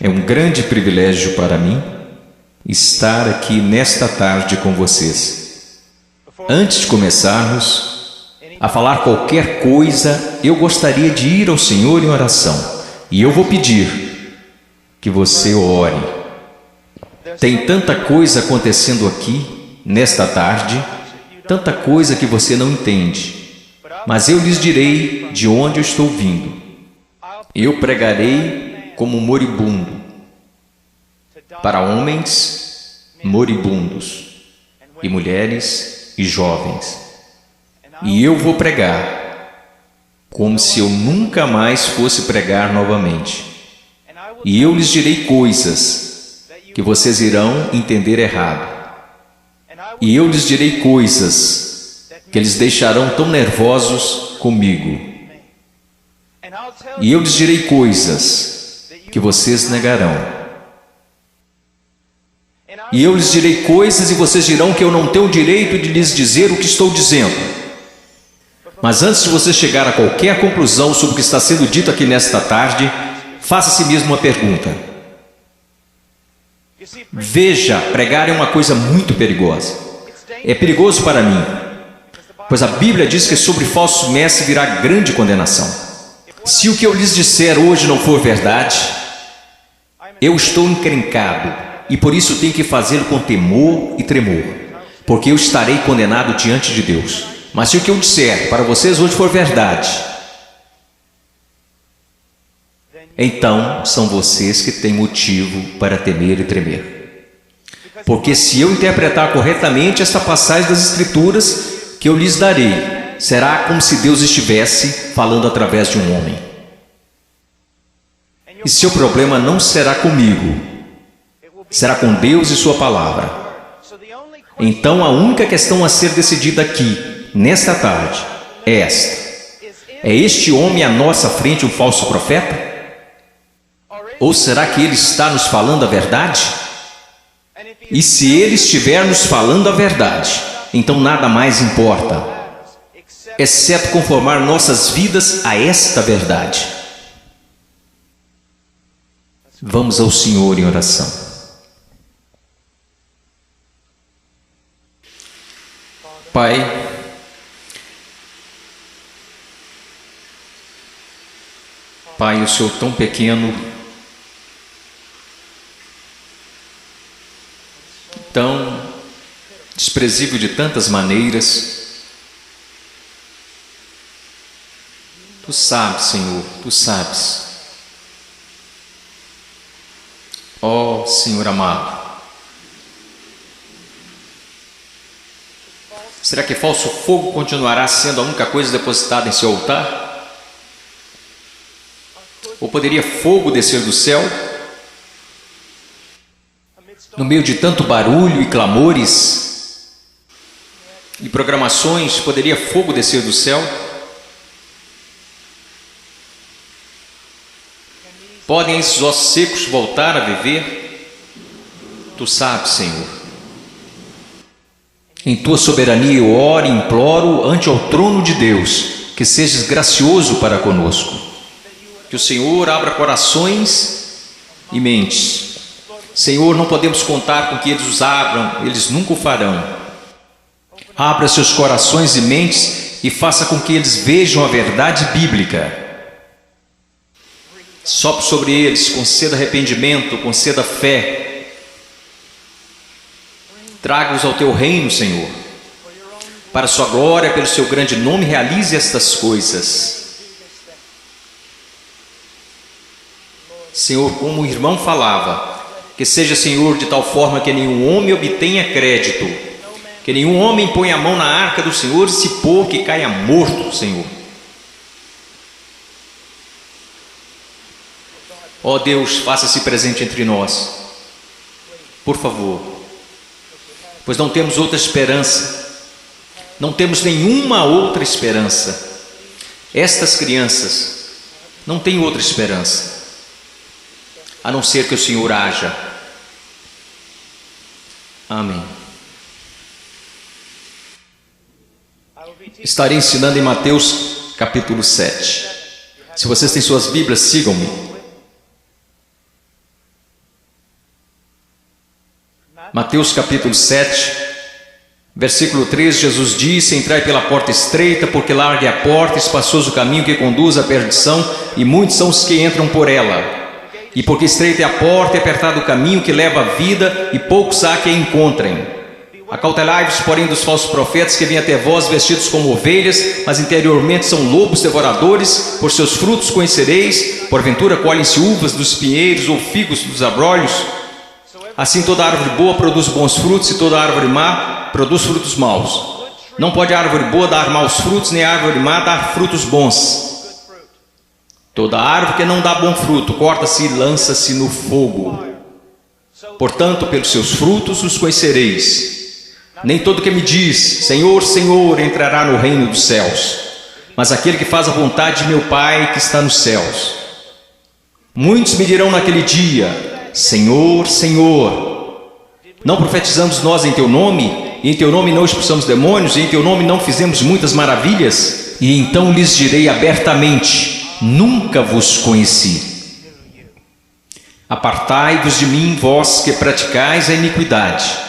É um grande privilégio para mim estar aqui nesta tarde com vocês. Antes de começarmos a falar qualquer coisa, eu gostaria de ir ao Senhor em oração. E eu vou pedir que você ore. Tem tanta coisa acontecendo aqui, nesta tarde, tanta coisa que você não entende. Mas eu lhes direi de onde eu estou vindo. Eu pregarei como moribundo, para homens moribundos, e mulheres e jovens. E eu vou pregar como se eu nunca mais fosse pregar novamente. E eu lhes direi coisas que vocês irão entender errado. E eu lhes direi coisas que eles deixarão tão nervosos comigo. E eu lhes direi coisas que vocês negarão. E eu lhes direi coisas e vocês dirão que eu não tenho o direito de lhes dizer o que estou dizendo. Mas antes de você chegar a qualquer conclusão sobre o que está sendo dito aqui nesta tarde, faça a si mesmo uma pergunta. Veja, pregar é uma coisa muito perigosa. É perigoso para mim, pois a Bíblia diz que sobre falsos mestres virá grande condenação. Se o que eu lhes disser hoje não for verdade, eu estou encrencado e por isso tenho que fazê-lo com temor e tremor, porque eu estarei condenado diante de Deus. Mas se o que eu disser para vocês hoje for verdade, então são vocês que têm motivo para temer e tremer. Porque se eu interpretar corretamente esta passagem das Escrituras que eu lhes darei, será como se Deus estivesse falando através de um homem. E seu problema não será comigo, será com Deus e sua palavra. Então a única questão a ser decidida aqui, nesta tarde, é esta: é este homem à nossa frente um falso profeta? Ou será que ele está nos falando a verdade? E se ele estiver nos falando a verdade, então nada mais importa, exceto conformar nossas vidas a esta verdade. Vamos ao Senhor em oração. Pai, Pai, o Senhor tão pequeno, tão desprezível de tantas maneiras, Tu sabes, Senhor, Tu sabes. Ó Senhor amado, será que falso fogo continuará sendo a única coisa depositada em seu altar? Ou poderia fogo descer do céu? No meio de tanto barulho e clamores e programações, poderia fogo descer do céu? Podem esses ossos secos voltar a viver? Tu sabes, Senhor. Em Tua soberania eu oro e imploro ante ao trono de Deus, que sejas gracioso para conosco. Que o Senhor abra corações e mentes. Senhor, não podemos contar com que eles os abram, eles nunca o farão. Abra seus corações e mentes e faça com que eles vejam a verdade bíblica. Sopre sobre eles, conceda arrependimento, conceda fé. Traga-os ao Teu reino, Senhor. Para a Sua glória, pelo Seu grande nome, realize estas coisas. Senhor, como o irmão falava, que seja, Senhor, de tal forma que nenhum homem obtenha crédito, que nenhum homem ponha a mão na arca do Senhor e se pôr que caia morto, Senhor. Ó Deus, faça-se presente entre nós, por favor, pois não temos outra esperança, não temos nenhuma outra esperança. Estas crianças não têm outra esperança, a não ser que o Senhor haja. Amém. Estarei ensinando em Mateus capítulo 7. Se vocês têm suas Bíblias, sigam-me. Mateus capítulo 7, versículo 3, Jesus disse: entrai pela porta estreita, porque larga é a porta, espaçoso o caminho que conduz à perdição, e muitos são os que entram por ela. E porque estreita é a porta e apertado o caminho que leva à vida, e poucos há que a encontrem. Acautelai-vos, porém, dos falsos profetas que vêm até vós vestidos como ovelhas, mas interiormente são lobos devoradores. Por seus frutos conhecereis. Porventura colhem-se uvas dos pinheiros ou figos dos abrolhos? Assim toda árvore boa produz bons frutos, e toda árvore má produz frutos maus. Não pode a árvore boa dar maus frutos, nem a árvore má dar frutos bons. Toda árvore que não dá bom fruto corta-se e lança-se no fogo. Portanto, pelos seus frutos os conhecereis. Nem todo que me diz, Senhor, Senhor, entrará no reino dos céus, mas aquele que faz a vontade de meu Pai que está nos céus. Muitos me dirão naquele dia: Senhor, Senhor, não profetizamos nós em teu nome, e em teu nome não expulsamos demônios, e em teu nome não fizemos muitas maravilhas? E então lhes direi abertamente: nunca vos conheci. Apartai-vos de mim, vós que praticais a iniquidade.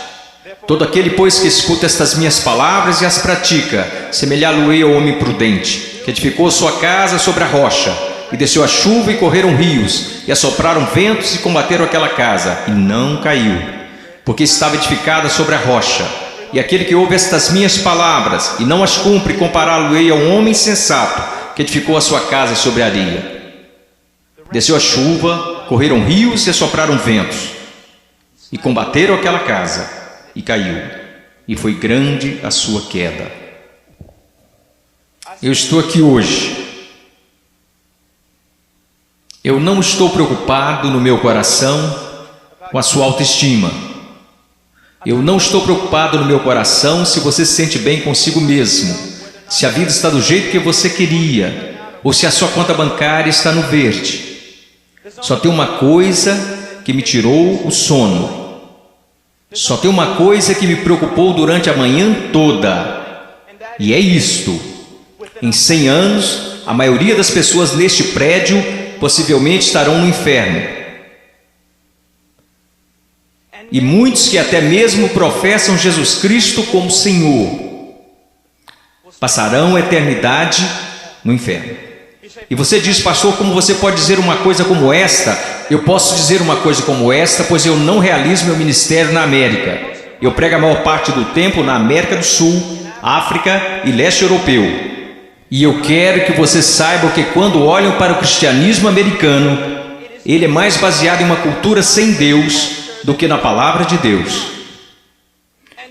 Todo aquele, pois, que escuta estas minhas palavras e as pratica, semelhá-lo-ei ao homem prudente, que edificou sua casa sobre a rocha, e desceu a chuva e correram rios, e assopraram ventos e combateram aquela casa, e não caiu, porque estava edificada sobre a rocha. E aquele que ouve estas minhas palavras e não as cumpre, compará-lo-ei a um homem sensato, que edificou a sua casa sobre a areia. Desceu a chuva, correram rios e assopraram ventos, e combateram aquela casa, e caiu, e foi grande a sua queda. Eu estou aqui hoje. Eu não estou preocupado no meu coração com a sua autoestima. Eu não estou preocupado no meu coração se você se sente bem consigo mesmo, se a vida está do jeito que você queria, ou se a sua conta bancária está no verde. Só tem uma coisa que me tirou o sono. Só tem uma coisa que me preocupou durante a manhã toda, e é isto: em 100 anos, a maioria das pessoas neste prédio possivelmente estarão no inferno. E muitos que até mesmo professam Jesus Cristo como Senhor, passarão a eternidade no inferno. E você diz: pastor, como você pode dizer uma coisa como esta? Eu posso dizer uma coisa como esta, pois eu não realizo meu ministério na América. Eu prego a maior parte do tempo na América do Sul, África e leste europeu. E eu quero que você saiba que quando olham para o cristianismo americano, ele é mais baseado em uma cultura sem Deus do que na palavra de Deus.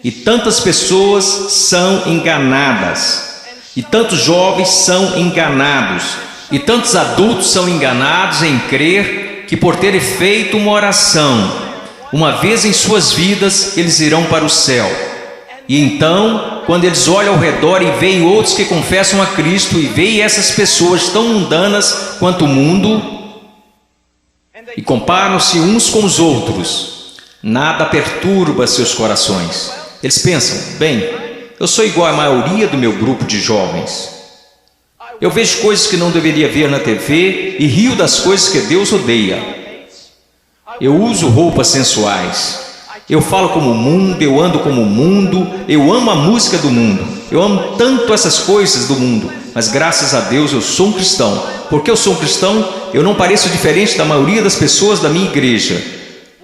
E tantas pessoas são enganadas, e tantos jovens são enganados, e tantos adultos são enganados em crer que por terem feito uma oração uma vez em suas vidas, eles irão para o céu. E então, quando eles olham ao redor e veem outros que confessam a Cristo, e veem essas pessoas tão mundanas quanto o mundo, e comparam-se uns com os outros, nada perturba seus corações. Eles pensam: bem, eu sou igual à maioria do meu grupo de jovens. Eu vejo coisas que não deveria ver na TV e rio das coisas que Deus odeia. Eu uso roupas sensuais. Eu falo como o mundo, eu ando como o mundo, eu amo a música do mundo. Eu amo tanto essas coisas do mundo, mas graças a Deus eu sou um cristão. Porque eu sou um cristão, eu não pareço diferente da maioria das pessoas da minha igreja.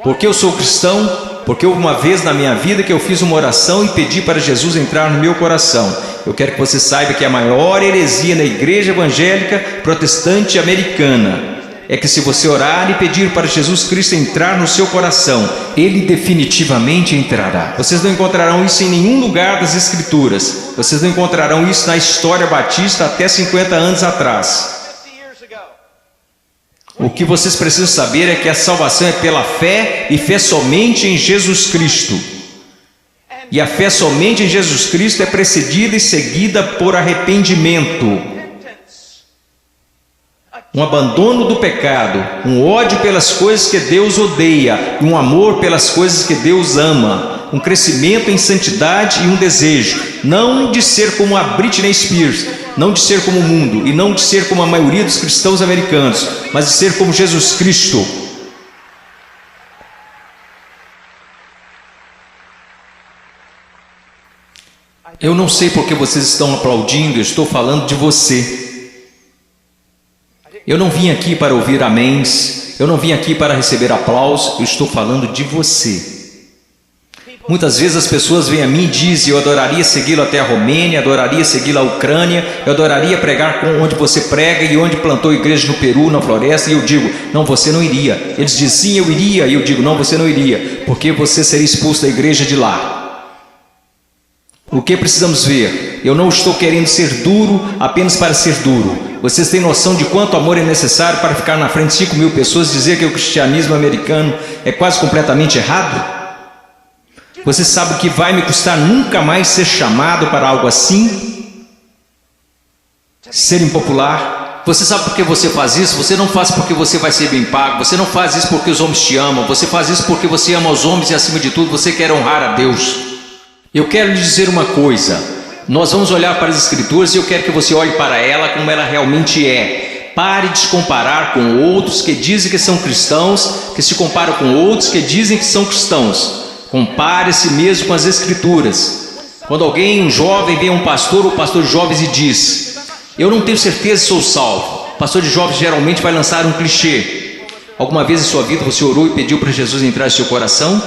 Porque eu sou cristão, porque houve uma vez na minha vida que eu fiz uma oração e pedi para Jesus entrar no meu coração. Eu quero que você saiba que a maior heresia na igreja evangélica protestante americana é que se você orar e pedir para Jesus Cristo entrar no seu coração, Ele definitivamente entrará. Vocês não encontrarão isso em nenhum lugar das Escrituras. Vocês não encontrarão isso na história batista até 50 anos atrás. O que vocês precisam saber é que a salvação é pela fé, e fé somente em Jesus Cristo. E a fé somente em Jesus Cristo é precedida e seguida por arrependimento, um abandono do pecado, um ódio pelas coisas que Deus odeia, e um amor pelas coisas que Deus ama, um crescimento em santidade e um desejo, não de ser como a Britney Spears, não de ser como o mundo, e não de ser como a maioria dos cristãos americanos, mas de ser como Jesus Cristo. Eu não sei porque vocês estão aplaudindo, eu estou falando de você. Eu não vim aqui para ouvir améns, eu não vim aqui para receber aplausos, eu estou falando de você. Muitas vezes as pessoas vêm a mim e dizem: eu adoraria segui-lo até a Romênia, adoraria segui-lo à Ucrânia, eu adoraria pregar onde você prega e onde plantou igreja no Peru, na floresta. E eu digo: não, você não iria. Eles dizem: sim, eu iria. E eu digo: não, você não iria, porque você seria expulso da igreja de lá. O que precisamos ver? Eu não estou querendo ser duro apenas para ser duro. Vocês têm noção de quanto amor é necessário para ficar na frente de 5.000 pessoas e dizer que o cristianismo americano é quase completamente errado? Você sabe o que vai me custar nunca mais ser chamado para algo assim? Ser impopular? Você sabe por que você faz isso? Você não faz porque você vai ser bem pago. Você não faz isso porque os homens te amam. Você faz isso porque você ama os homens e, acima de tudo, você quer honrar a Deus. Eu quero lhe dizer uma coisa. Nós vamos olhar para as Escrituras e eu quero que você olhe para ela como ela realmente é. Pare de se comparar com outros que dizem que são cristãos, que se comparam com outros que dizem que são cristãos. Compare-se mesmo com as Escrituras. Quando alguém, um jovem, vem a um pastor ou pastor de jovens e diz: eu não tenho certeza se sou salvo. O pastor de jovens geralmente vai lançar um clichê. Alguma vez em sua vida você orou e pediu para Jesus entrar em seu coração?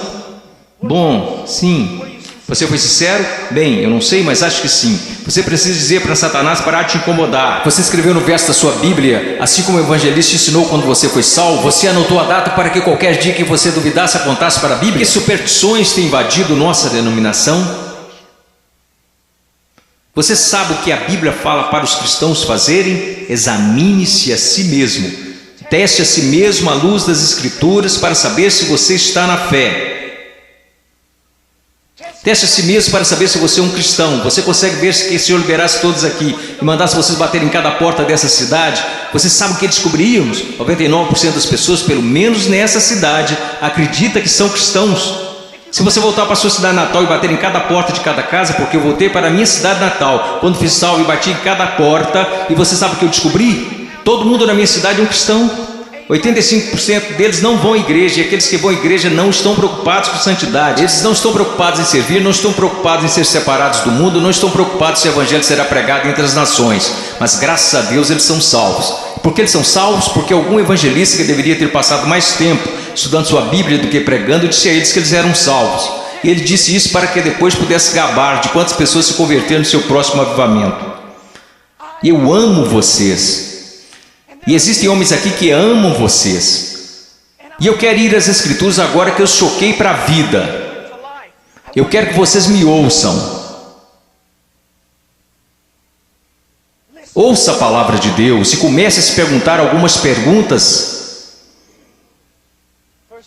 Bom, sim. Você foi sincero? Bem, eu não sei, mas acho que sim. Você precisa dizer para Satanás parar de te incomodar. Você escreveu no verso da sua Bíblia, assim como o evangelista ensinou quando você foi salvo. Você anotou a data para que qualquer dia que você duvidasse apontasse para a Bíblia. Que superstições têm invadido nossa denominação? Você sabe o que a Bíblia fala para os cristãos fazerem? Examine-se a si mesmo. Teste a si mesmo à luz das Escrituras para saber se você está na fé. Teste a si mesmo para saber se você é um cristão. Você consegue ver se o Senhor liberasse todos aqui e mandasse vocês baterem em cada porta dessa cidade? Você sabe o que descobriríamos? 99% das pessoas, pelo menos nessa cidade, acredita que são cristãos. Se você voltar para a sua cidade natal e bater em cada porta de cada casa, porque eu voltei para a minha cidade natal, quando fiz salvo e bati em cada porta, e você sabe o que eu descobri? Todo mundo na minha cidade é um cristão. 85% deles não vão à igreja, e aqueles que vão à igreja não estão preocupados com santidade. Eles não estão preocupados em servir, não estão preocupados em ser separados do mundo, não estão preocupados se o evangelho será pregado entre as nações. Mas graças a Deus eles são salvos. Por que eles são salvos? Porque algum evangelista que deveria ter passado mais tempo estudando sua Bíblia do que pregando, disse a eles que eles eram salvos. E ele disse isso para que depois pudesse gabar de quantas pessoas se converteram no seu próximo avivamento. Eu amo vocês. E existem homens aqui que amam vocês. E eu quero ir às Escrituras agora que eu choquei para a vida. Eu quero que vocês me ouçam. Ouça a palavra de Deus e comece a se perguntar algumas perguntas.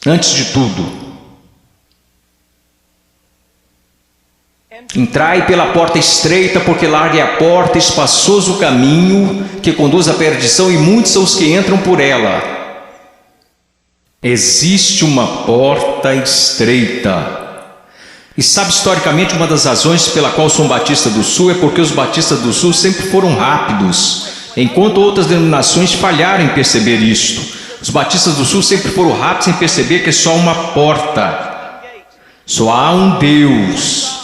Antes de tudo, entrai pela porta estreita, porque larga é a porta, espaçoso o caminho que conduz à perdição, e muitos são os que entram por ela. Existe uma porta estreita. E sabe, historicamente, uma das razões pela qual sou um Batista do Sul é porque os Batistas do Sul sempre foram rápidos, enquanto outras denominações falharam em perceber isto. Os Batistas do Sul sempre foram rápidos em perceber que é só uma porta. Só há um Deus.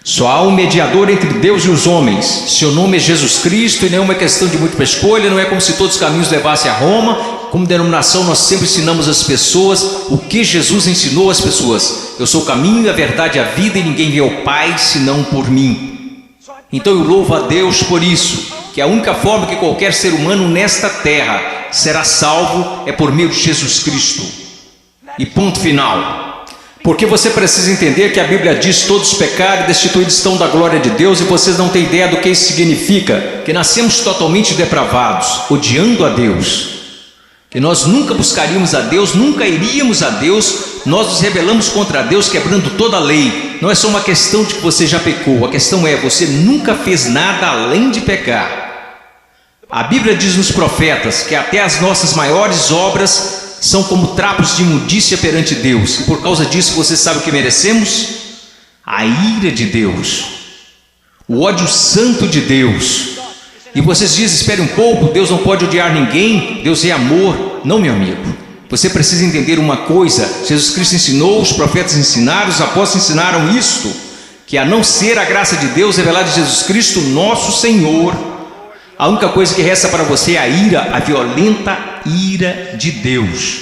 Só há um mediador entre Deus e os homens. Seu nome é Jesus Cristo, e não é uma questão de múltipla escolha. Não é como se todos os caminhos levassem a Roma. Como denominação, nós sempre ensinamos às pessoas o que Jesus ensinou às pessoas. Eu sou o caminho, a verdade e a vida, e ninguém vê ao Pai senão por mim. Então eu louvo a Deus por isso, que a única forma que qualquer ser humano nesta terra será salvo é por meio de Jesus Cristo. E ponto final. Porque você precisa entender que a Bíblia diz: todos pecaram e destituídos estão da glória de Deus, e vocês não têm ideia do que isso significa. Que nascemos totalmente depravados, odiando a Deus. Que nós nunca buscaríamos a Deus, nunca iríamos a Deus. Nós nos rebelamos contra Deus, quebrando toda a lei. Não é só uma questão de que você já pecou. A questão é: você nunca fez nada além de pecar. A Bíblia diz nos profetas que até as nossas maiores obras são como trapos de imundícia perante Deus. E por causa disso, você sabe o que merecemos? A ira de Deus, o ódio santo de Deus. E vocês dizem: espere um pouco, Deus não pode odiar ninguém, Deus é amor. Não, meu amigo, você precisa entender uma coisa: Jesus Cristo ensinou, os profetas ensinaram, os apóstolos ensinaram isto. que a não ser a graça de Deus revelada em Jesus Cristo, nosso Senhor, a única coisa que resta para você é a ira, a violenta ira de Deus.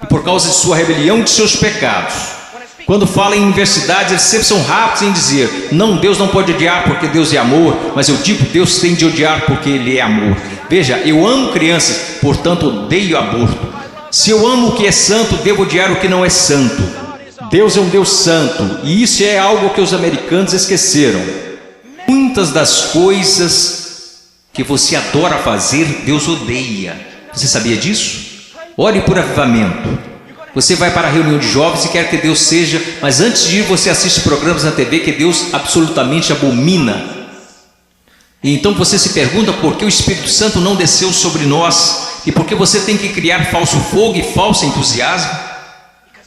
E por causa de sua rebelião e de seus pecados. Quando fala em universidades, eles sempre são rápidos em dizer: não, Deus não pode odiar porque Deus é amor. Mas eu digo, Deus tem de odiar porque Ele é amor. Veja, eu amo crianças, portanto odeio aborto. Se eu amo o que é santo, devo odiar o que não é santo. Deus é um Deus santo, e isso é algo que os americanos esqueceram. Muitas das coisas que você adora fazer, Deus odeia. Você sabia disso? Ore por avivamento. Você vai para a reunião de jovens e quer que Deus seja, mas antes de ir você assiste programas na TV que Deus absolutamente abomina. E então você se pergunta por que o Espírito Santo não desceu sobre nós e por que você tem que criar falso fogo e falso entusiasmo.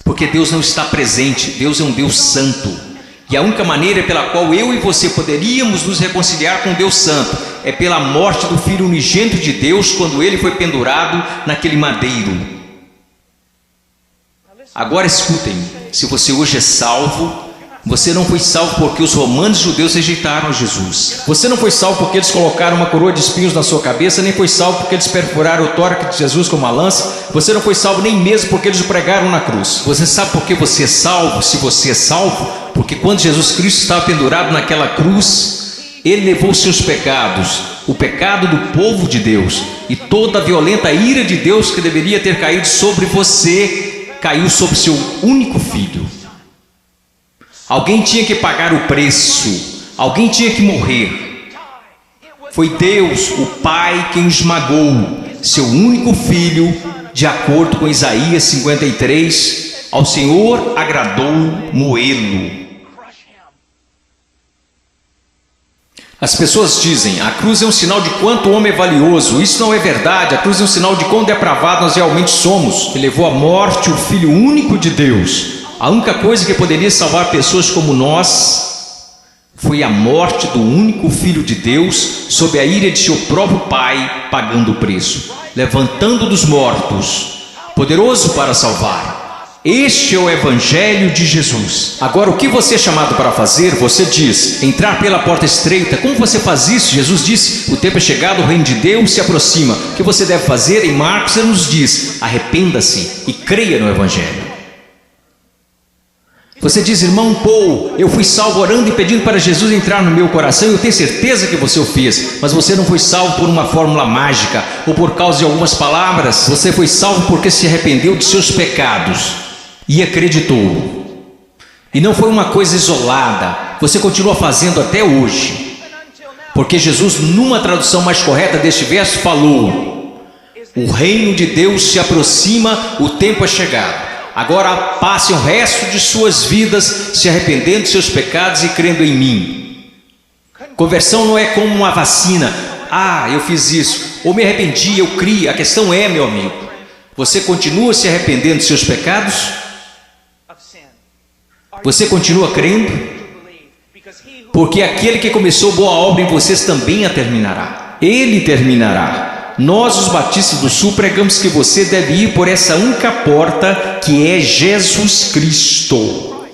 Porque Deus não está presente. Deus é um Deus santo. E a única maneira pela qual eu e você poderíamos nos reconciliar com Deus Santo é pela morte do Filho unigênito de Deus, quando ele foi pendurado naquele madeiro. Agora escutem, se você hoje é salvo, você não foi salvo porque os romanos judeus rejeitaram Jesus. Você não foi salvo porque eles colocaram uma coroa de espinhos na sua cabeça, nem foi salvo porque eles perfuraram o tórax de Jesus com uma lança. Você não foi salvo nem mesmo porque eles o pregaram na cruz. Você sabe por que você é salvo? Se você é salvo, porque quando Jesus Cristo estava pendurado naquela cruz, Ele levou os seus pecados, o pecado do povo de Deus, e toda a violenta ira de Deus que deveria ter caído sobre você, caiu sobre seu único filho. Alguém tinha que pagar o preço, alguém tinha que morrer. Foi Deus, o Pai, quem esmagou seu único filho, de acordo com Isaías 53, ao Senhor agradou moê-lo. As pessoas dizem: a cruz é um sinal de quanto o homem é valioso. Isso não é verdade. A cruz é um sinal de quão depravado nós realmente somos. Que levou à morte o Filho único de Deus. A única coisa que poderia salvar pessoas como nós foi a morte do único Filho de Deus, sob a ira de seu próprio Pai, pagando o preço, levantando dos mortos, poderoso para salvar. Este é o Evangelho de Jesus. Agora, o que você é chamado para fazer? Você diz: entrar pela porta estreita. Como você faz isso? Jesus disse: o tempo é chegado, o reino de Deus se aproxima. O que você deve fazer? Em Marcos ele nos diz: arrependa-se e creia no Evangelho. Você diz: irmão Paul, eu fui salvo orando e pedindo para Jesus entrar no meu coração. Eu tenho certeza que você o fez, mas você não foi salvo por uma fórmula mágica ou por causa de algumas palavras. Você foi salvo porque se arrependeu de seus pecados e acreditou. E não foi uma coisa isolada, você continua fazendo até hoje. Porque Jesus, numa tradução mais correta deste verso, falou: o reino de Deus se aproxima, o tempo é chegado. Agora passem o resto de suas vidas se arrependendo de seus pecados e crendo em mim. Conversão não é como uma vacina. Ah, eu fiz isso, ou me arrependi, eu criei. A questão é, meu amigo, você continua se arrependendo de seus pecados? Você continua crendo? Porque aquele que começou boa obra em vocês também a terminará. Ele terminará. Nós, os batistas do Sul, pregamos que você deve ir por essa única porta, que é Jesus Cristo.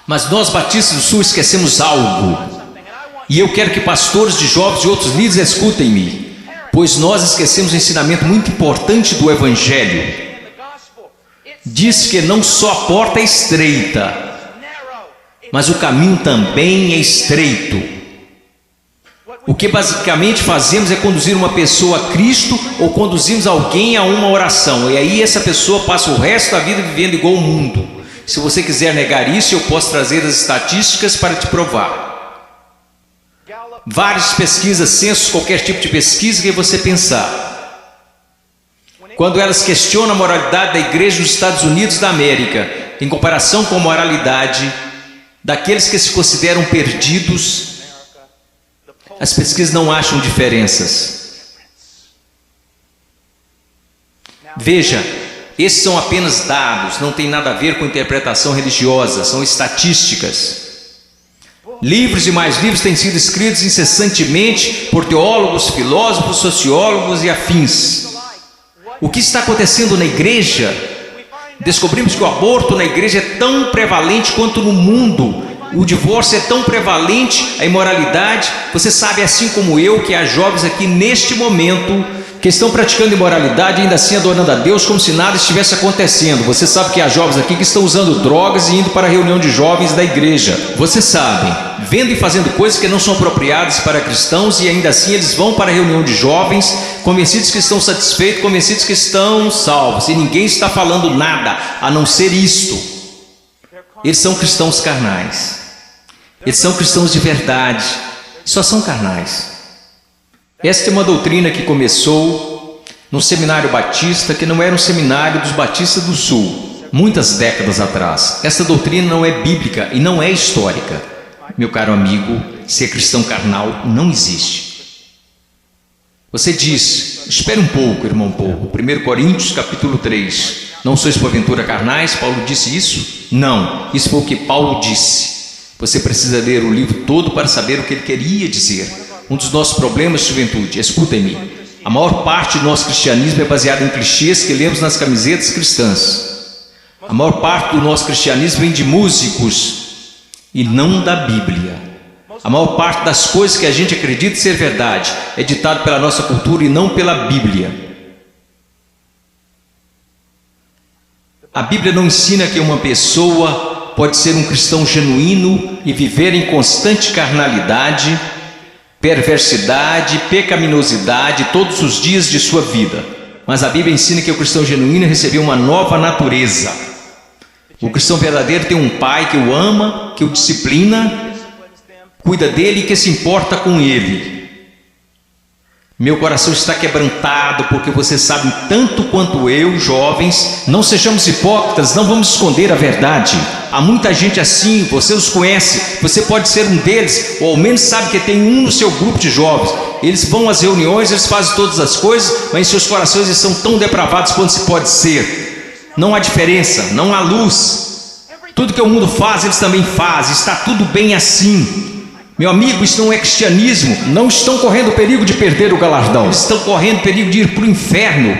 Mas nós, batistas do Sul, esquecemos algo. E eu quero que pastores de jovens e outros líderes escutem-me, pois nós esquecemos um ensinamento muito importante do Evangelho. Diz que não só a porta é estreita, mas o caminho também é estreito. O que basicamente fazemos é conduzir uma pessoa a Cristo ou conduzimos alguém a uma oração. E aí essa pessoa passa o resto da vida vivendo igual o mundo. Se você quiser negar isso, eu posso trazer as estatísticas para te provar. Várias pesquisas, censos, qualquer tipo de pesquisa que você pensar. Quando elas questionam a moralidade da igreja nos Estados Unidos da América, em comparação com a moralidade daqueles que se consideram perdidos, as pesquisas não acham diferenças. Veja, esses são apenas dados, não tem nada a ver com interpretação religiosa, são estatísticas. Livros e mais livros têm sido escritos incessantemente por teólogos, filósofos, sociólogos e afins. O que está acontecendo na igreja? Descobrimos que o aborto na igreja é tão prevalente quanto no mundo. o divórcio é tão prevalente, a imoralidade. Você sabe, assim como eu, que há jovens aqui neste momento que estão praticando imoralidade e ainda assim adorando a Deus como se nada estivesse acontecendo. Você sabe que há jovens aqui que estão usando drogas e indo para a reunião de jovens da igreja. Você sabe, vendo e fazendo coisas que não são apropriadas para cristãos, e ainda assim eles vão para a reunião de jovens, convencidos que estão satisfeitos, convencidos que estão salvos, e ninguém está falando nada a não ser isto. Eles são cristãos carnais, eles são cristãos de verdade, só são carnais. Esta é uma doutrina que começou no seminário batista, que não era um seminário dos batistas do sul, muitas décadas atrás. Essa doutrina não é bíblica e não é histórica. Meu caro amigo, ser cristão carnal não existe. Você diz, espere um pouco, irmão, um pouco. 1 Coríntios capítulo 3, não sois porventura carnais? Paulo disse isso? Não, isso foi o que Paulo disse. Você precisa ler o livro todo para saber o que ele queria dizer. Um dos nossos problemas, juventude, escutem-me, a maior parte do nosso cristianismo é baseado em clichês que lemos nas camisetas cristãs. A maior parte do nosso cristianismo vem de músicos e não da Bíblia. A maior parte das coisas que a gente acredita ser verdade é ditado pela nossa cultura e não pela Bíblia. A Bíblia não ensina que uma pessoa pode ser um cristão genuíno e viver em constante carnalidade, perversidade, pecaminosidade todos os dias de sua vida. Mas a Bíblia ensina que o cristão genuíno recebeu uma nova natureza. O cristão verdadeiro tem um pai que o ama, que o disciplina, cuida dele e que se importa com ele. Meu coração está quebrantado porque você sabe tanto quanto eu, jovens. Não sejamos hipócritas, não vamos esconder a verdade. Há muita gente assim, você os conhece, você pode ser um deles, ou ao menos sabe que tem um no seu grupo de jovens. Eles vão às reuniões, eles fazem todas as coisas, mas em seus corações eles são tão depravados quanto se pode ser. Não há diferença, não há luz. Tudo que o mundo faz, eles também fazem, está tudo bem assim. Meu amigo, isso não é cristianismo. Não estão correndo o perigo de perder o galardão, eles estão correndo o perigo de ir para o inferno.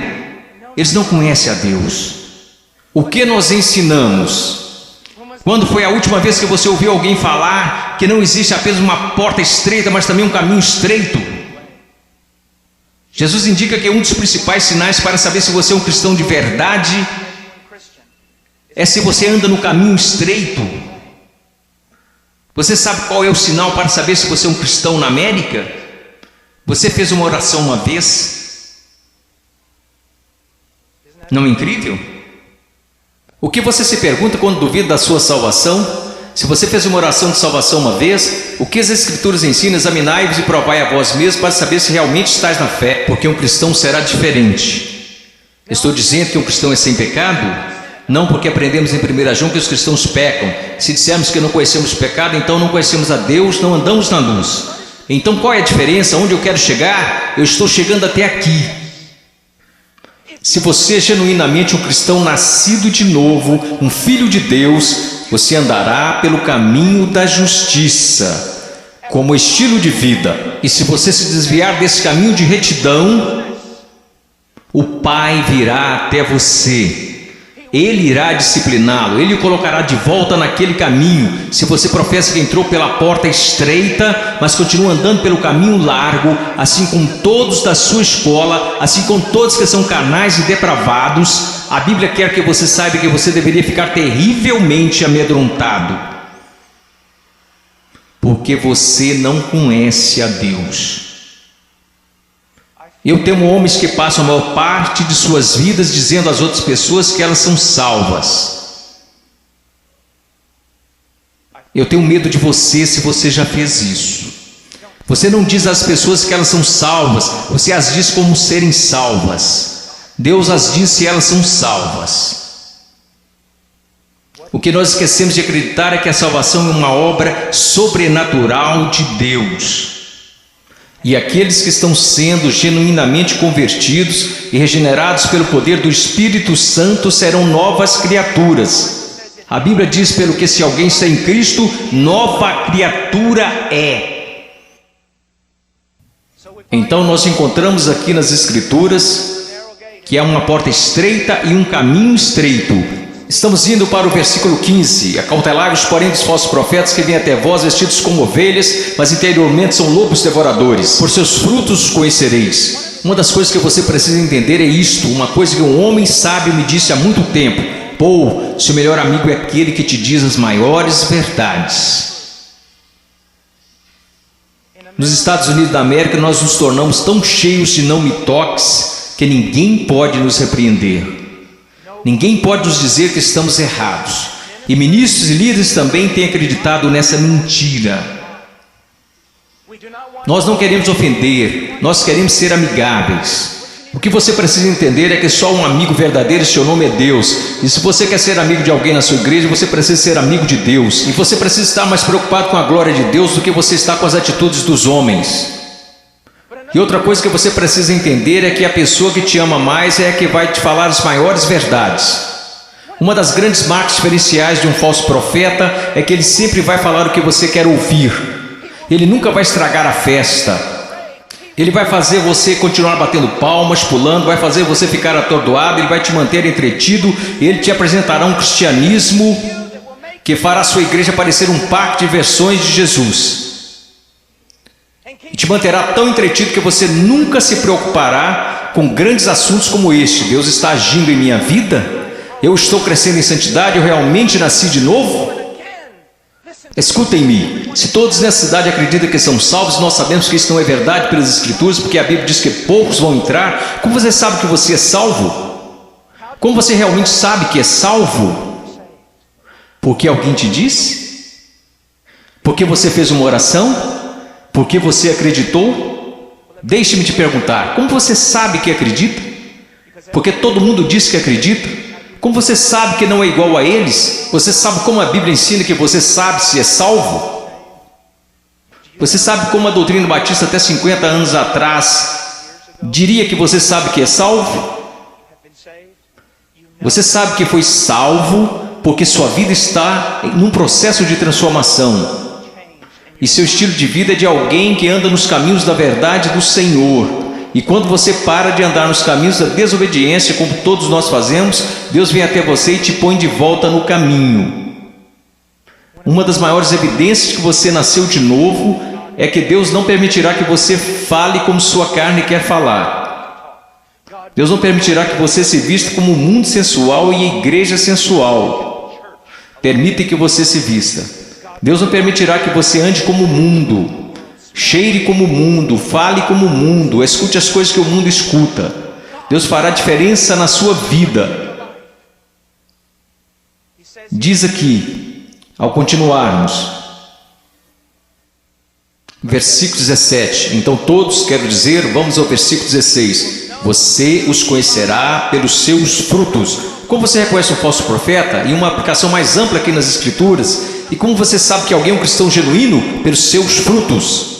Eles não conhecem a Deus. O que nós ensinamos? Quando foi a última vez que você ouviu alguém falar que não existe apenas uma porta estreita, mas também um caminho estreito? Jesus indica que um dos principais sinais para saber se você é um cristão de verdade é se você anda no caminho estreito. Você sabe qual é o sinal para saber se você é um cristão na América? Você fez uma oração uma vez? Não é incrível? O que você se pergunta quando duvida da sua salvação? Se você fez uma oração de salvação uma vez, o que as Escrituras ensinam? Examinai-vos e provai a vós mesmos para saber se realmente estáis na fé, porque um cristão será diferente. Estou dizendo que um cristão é sem pecado? Não, porque aprendemos em 1 João que os cristãos pecam. Se dissermos que não conhecemos o pecado, então não conhecemos a Deus, não andamos na luz. Então qual é a diferença? Onde eu quero chegar? Eu estou chegando até aqui. Se você é genuinamente um cristão nascido de novo, um filho de Deus, você andará pelo caminho da justiça, como estilo de vida. E se você se desviar desse caminho de retidão, o Pai virá até você. Ele irá discipliná-lo, ele o colocará de volta naquele caminho. Se você professa que entrou pela porta estreita, mas continua andando pelo caminho largo, assim como todos da sua escola, assim como todos que são carnais e depravados, a Bíblia quer que você saiba que você deveria ficar terrivelmente amedrontado, porque você não conhece a Deus. Eu temo homens que passam a maior parte de suas vidas dizendo às outras pessoas que elas são salvas. Eu tenho medo de você se você já fez isso. Você não diz às pessoas que elas são salvas, você as diz como serem salvas. Deus as diz se elas são salvas. O que nós esquecemos de acreditar é que a salvação é uma obra sobrenatural de Deus. E aqueles que estão sendo genuinamente convertidos e regenerados pelo poder do Espírito Santo serão novas criaturas. A Bíblia diz, pelo que se alguém está em Cristo, nova criatura é. Então nós encontramos aqui nas Escrituras que há uma porta estreita e um caminho estreito. Estamos indo para o versículo 15. Acautelai-vos, porém, dos falsos profetas que vêm até vós vestidos como ovelhas, mas interiormente são lobos devoradores. Por seus frutos os conhecereis. Uma das coisas que você precisa entender é isto, uma coisa que um homem sábio me disse há muito tempo: Paul, seu melhor amigo é aquele que te diz as maiores verdades. Nos Estados Unidos da América, nós nos tornamos tão cheios de não me toques que ninguém pode nos repreender. Ninguém pode nos dizer que estamos errados. E ministros e líderes também têm acreditado nessa mentira. Nós não queremos ofender, nós queremos ser amigáveis. O que você precisa entender é que só um amigo verdadeiro, seu nome é Deus. E se você quer ser amigo de alguém na sua igreja, você precisa ser amigo de Deus. E você precisa estar mais preocupado com a glória de Deus do que você está com as atitudes dos homens. E outra coisa que você precisa entender é que a pessoa que te ama mais é a que vai te falar as maiores verdades. Uma das grandes marcas diferenciais de um falso profeta é que ele sempre vai falar o que você quer ouvir. Ele nunca vai estragar a festa. Ele vai fazer você continuar batendo palmas, pulando, vai fazer você ficar atordoado, ele vai te manter entretido, e ele te apresentará um cristianismo que fará a sua igreja parecer um parque de versões de Jesus. E te manterá tão entretido que você nunca se preocupará com grandes assuntos como este. Deus está agindo em minha vida? Eu estou crescendo em santidade? Eu realmente nasci de novo? Escutem-me, se todos nessa cidade acreditam que são salvos, nós sabemos que isso não é verdade pelas Escrituras, porque a Bíblia diz que poucos vão entrar. Como você sabe que você é salvo? Como você realmente sabe que é salvo? Porque alguém te disse? Porque você fez uma oração? Porque você acreditou? Deixe-me te perguntar, como você sabe que acredita? Porque todo mundo diz que acredita. Como você sabe que não é igual a eles? Você sabe como a Bíblia ensina que você sabe se é salvo? Você sabe como a doutrina batista até 50 anos atrás diria que você sabe que é salvo? Você sabe que foi salvo porque sua vida está num processo de transformação. E seu estilo de vida é de alguém que anda nos caminhos da verdade do Senhor. E quando você para de andar nos caminhos da desobediência, como todos nós fazemos, Deus vem até você e te põe de volta no caminho. Uma das maiores evidências que você nasceu de novo é que Deus não permitirá que você fale como sua carne quer falar. Deus não permitirá que você se vista como o mundo sensual e a igreja sensual. Permite que você se vista. Deus não permitirá que você ande como o mundo, cheire como o mundo, fale como o mundo, escute as coisas que o mundo escuta. Deus fará diferença na sua vida. Diz aqui, ao continuarmos, versículo 17. Então todos, quero dizer, vamos ao versículo 16. Você os conhecerá pelos seus frutos. Como você reconhece um falso profeta? E uma aplicação mais ampla aqui nas Escrituras. E como você sabe que alguém é um cristão genuíno? Pelos seus frutos.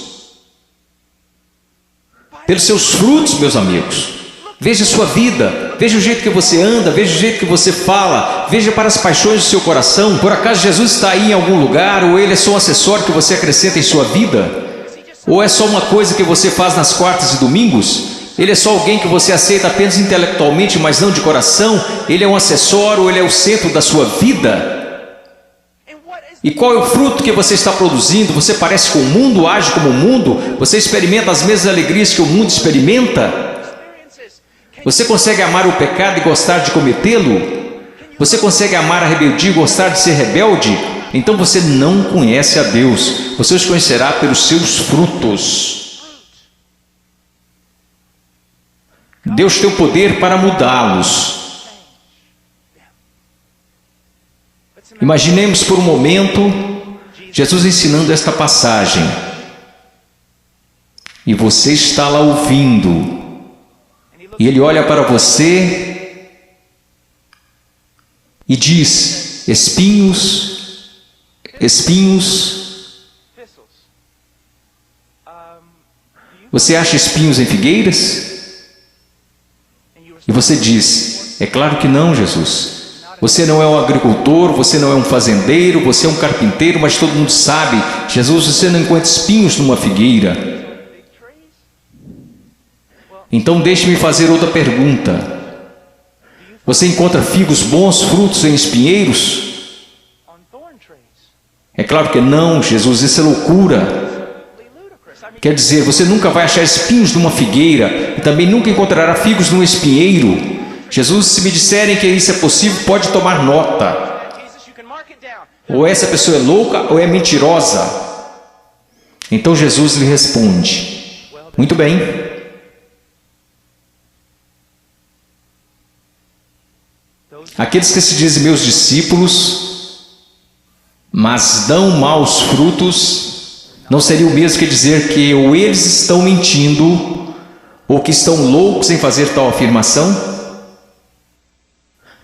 Pelos seus frutos, meus amigos. Veja a sua vida, veja o jeito que você anda, veja o jeito que você fala, veja para as paixões do seu coração. Por acaso Jesus está aí em algum lugar, ou ele é só um acessório que você acrescenta em sua vida? Ou é só uma coisa que você faz nas quartas e domingos? Ele é só alguém que você aceita apenas intelectualmente, mas não de coração? Ele é um acessório, ou ele é o centro da sua vida? E qual é o fruto que você está produzindo? Você parece com o mundo, age como o mundo? Você experimenta as mesmas alegrias que o mundo experimenta? Você consegue amar o pecado e gostar de cometê-lo? Você consegue amar a rebeldia e gostar de ser rebelde? Então você não conhece a Deus. Você os conhecerá pelos seus frutos. Deus tem o poder para mudá-los. Imaginemos por um momento Jesus ensinando esta passagem. E você está lá ouvindo. E ele olha para você e diz: espinhos, espinhos. Você acha espinhos em figueiras? E você diz: é claro que não, Jesus. Você não é um agricultor, você não é um fazendeiro, você é um carpinteiro, mas todo mundo sabe, Jesus, você não encontra espinhos numa figueira. Então deixe-me fazer outra pergunta. Você encontra figos bons, frutos em espinheiros? É claro que não, Jesus, isso é loucura. Quer dizer, você nunca vai achar espinhos numa figueira e também nunca encontrará figos num espinheiro. Jesus, se me disserem que isso é possível, pode tomar nota. Ou essa pessoa é louca ou é mentirosa. Então Jesus lhe responde: muito bem. Aqueles que se dizem meus discípulos, mas dão maus frutos, não seria o mesmo que dizer que ou eles estão mentindo, ou que estão loucos em fazer tal afirmação?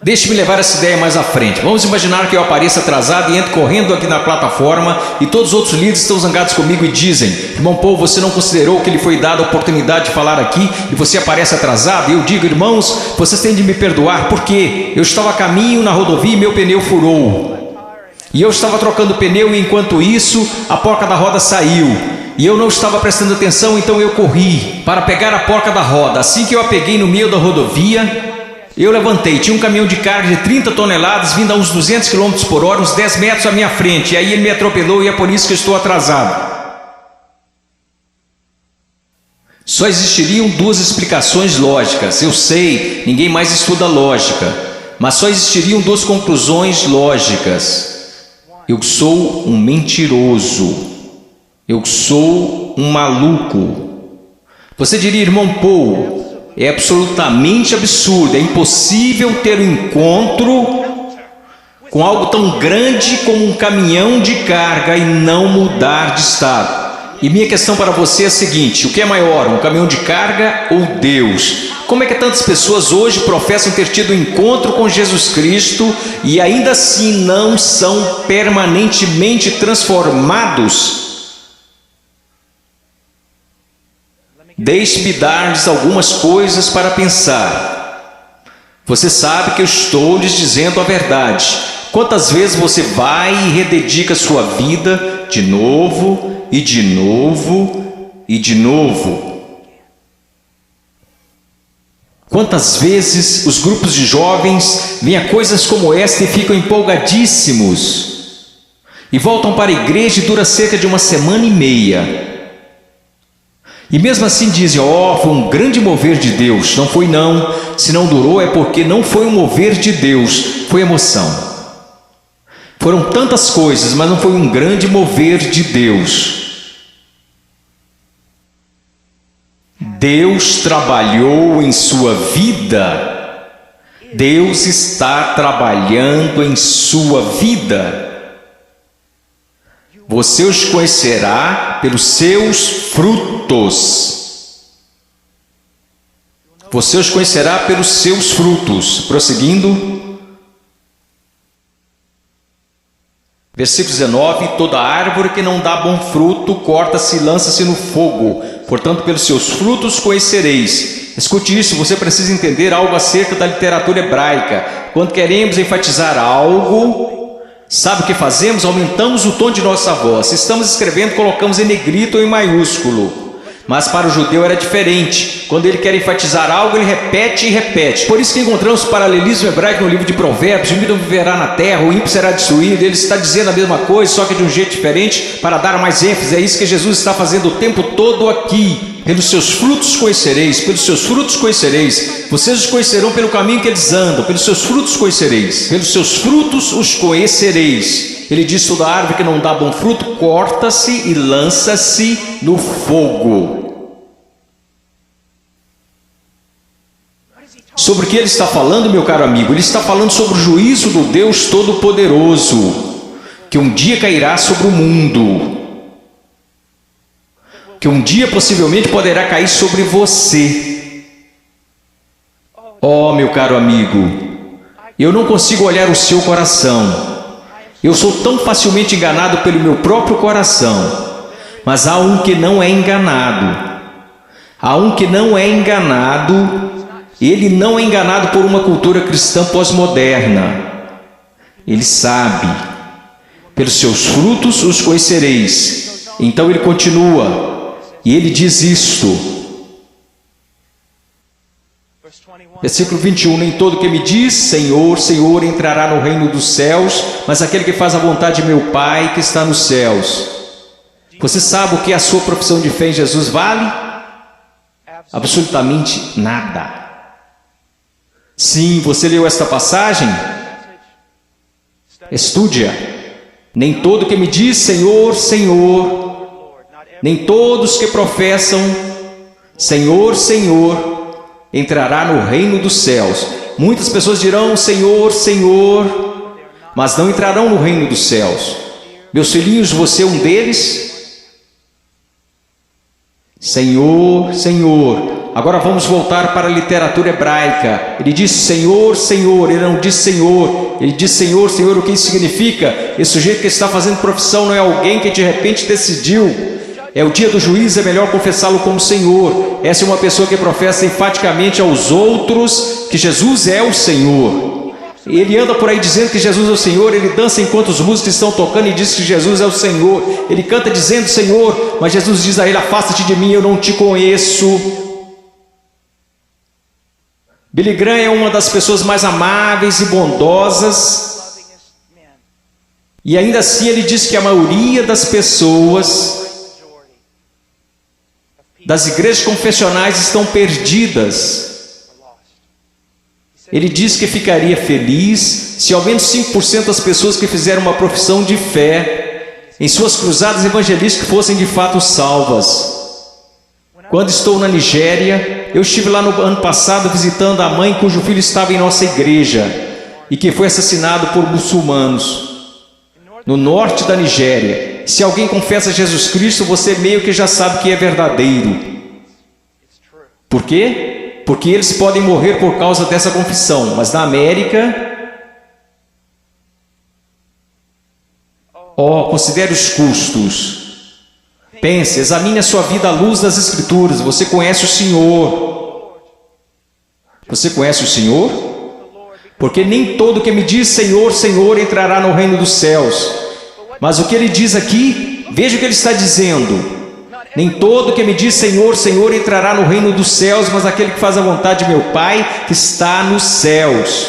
Deixe-me levar essa ideia mais à frente. Vamos imaginar que eu apareça atrasado e entro correndo aqui na plataforma e todos os outros líderes estão zangados comigo e dizem: irmão Paul, você não considerou que lhe foi dada a oportunidade de falar aqui e você aparece atrasado? E eu digo: irmãos, vocês têm de me perdoar porque eu estava a caminho na rodovia e meu pneu furou. E eu estava trocando o pneu e enquanto isso a porca da roda saiu. E eu não estava prestando atenção, então eu corri para pegar a porca da roda. Assim que eu a peguei no meio da rodovia, eu levantei, tinha um caminhão de carga de 30 toneladas vindo a uns 200 km por hora, uns 10 metros à minha frente. E aí ele me atropelou e é por isso que eu estou atrasado. Só existiriam duas explicações lógicas. Eu sei, ninguém mais estuda lógica. Mas só existiriam duas conclusões lógicas. Eu sou um mentiroso. Eu sou um maluco. Você diria: irmão Paul, é absolutamente absurdo, é impossível ter um encontro com algo tão grande como um caminhão de carga e não mudar de estado. E minha questão para você é a seguinte: o que é maior, um caminhão de carga ou Deus? Como é que tantas pessoas hoje professam ter tido um encontro com Jesus Cristo e ainda assim não são permanentemente transformados? Deixe-me dar-lhes algumas coisas para pensar. Você sabe que eu estou lhes dizendo a verdade. Quantas vezes você vai e rededica sua vida de novo e de novo e de novo? Quantas vezes os grupos de jovens veem a coisas como esta e ficam empolgadíssimos e voltam para a igreja e dura cerca de uma semana e meia. E mesmo assim dizem: ó, foi um grande mover de Deus. Não foi não. Se não durou é porque não foi um mover de Deus, foi emoção. Foram tantas coisas, mas não foi um grande mover de Deus. Deus trabalhou em sua vida. Deus está trabalhando em sua vida. Você os conhecerá pelos seus frutos. Você os conhecerá pelos seus frutos. Prosseguindo. Versículo 19. Toda árvore que não dá bom fruto, corta-se e lança-se no fogo. Portanto, pelos seus frutos conhecereis. Escute isso, você precisa entender algo acerca da literatura hebraica. Quando queremos enfatizar algo, sabe o que fazemos? Aumentamos o tom de nossa voz. Se estamos escrevendo, colocamos em negrito ou em maiúsculo. Mas para o judeu era diferente. Quando ele quer enfatizar algo, ele repete e repete. Por isso que encontramos paralelismo hebraico no livro de Provérbios: o ímpio viverá na terra, o ímpio será destruído. Ele está dizendo a mesma coisa, só que de um jeito diferente, para dar mais ênfase. É isso que Jesus está fazendo o tempo todo aqui. Pelos seus frutos conhecereis, pelos seus frutos conhecereis. Vocês os conhecerão pelo caminho que eles andam, pelos seus frutos conhecereis. Pelos seus frutos os conhecereis. Ele diz: toda árvore que não dá bom fruto, corta-se e lança-se no fogo. Sobre o que ele está falando, meu caro amigo? Ele está falando sobre o juízo do Deus Todo-Poderoso, que um dia cairá sobre o mundo, que um dia possivelmente poderá cair sobre você. Oh, meu caro amigo, eu não consigo olhar o seu coração. Eu sou tão facilmente enganado pelo meu próprio coração. Mas há um que não é enganado. Há um que não é enganado. Ele não é enganado por uma cultura cristã pós-moderna. Ele sabe. Pelos seus frutos os conhecereis. Então ele continua. E ele diz isto: Versículo 21, nem todo que me diz Senhor, Senhor entrará no reino dos céus, mas aquele que faz a vontade de meu Pai que está nos céus. Você sabe o que a sua profissão de fé em Jesus vale? Absolutamente nada. Sim, você leu esta passagem? Estude-a. Nem todo que me diz Senhor, Senhor, nem todos que professam Senhor, Senhor, entrará no reino dos céus. Muitas pessoas dirão Senhor, Senhor, mas não entrarão no reino dos céus. Meus filhinhos, você é um deles? Senhor, Senhor. Agora vamos voltar para a literatura hebraica. Ele diz Senhor, Senhor, ele não diz Senhor. Ele diz Senhor, Senhor, o que isso significa? Esse sujeito que está fazendo profissão não é alguém que de repente decidiu. É o dia do juízo, é melhor confessá-lo como Senhor. Essa é uma pessoa que professa enfaticamente aos outros que Jesus é o Senhor. Ele anda por aí dizendo que Jesus é o Senhor, ele dança enquanto os músicos estão tocando e diz que Jesus é o Senhor. Ele canta dizendo Senhor, mas Jesus diz a ele, afasta-te de mim, eu não te conheço. Billy Graham é uma das pessoas mais amáveis e bondosas, e ainda assim ele diz que a maioria das pessoas das igrejas confessionais estão perdidas. Ele diz que ficaria feliz se ao menos 5% das pessoas que fizeram uma profissão de fé em suas cruzadas evangelísticas fossem de fato salvas. Quando estou na Nigéria, eu estive lá no ano passado visitando a mãe cujo filho estava em nossa igreja e que foi assassinado por muçulmanos. No norte da Nigéria, se alguém confessa Jesus Cristo, você meio que já sabe que é verdadeiro. Por quê? Porque eles podem morrer por causa dessa confissão, mas na América... considere os custos. Pense, examine a sua vida à luz das Escrituras. Você conhece o Senhor? Você conhece o Senhor? Porque nem todo que me diz Senhor, Senhor entrará no reino dos céus. Mas o que ele diz aqui, veja o que ele está dizendo. Nem todo que me diz Senhor, Senhor entrará no reino dos céus, mas aquele que faz a vontade de meu Pai que está nos céus.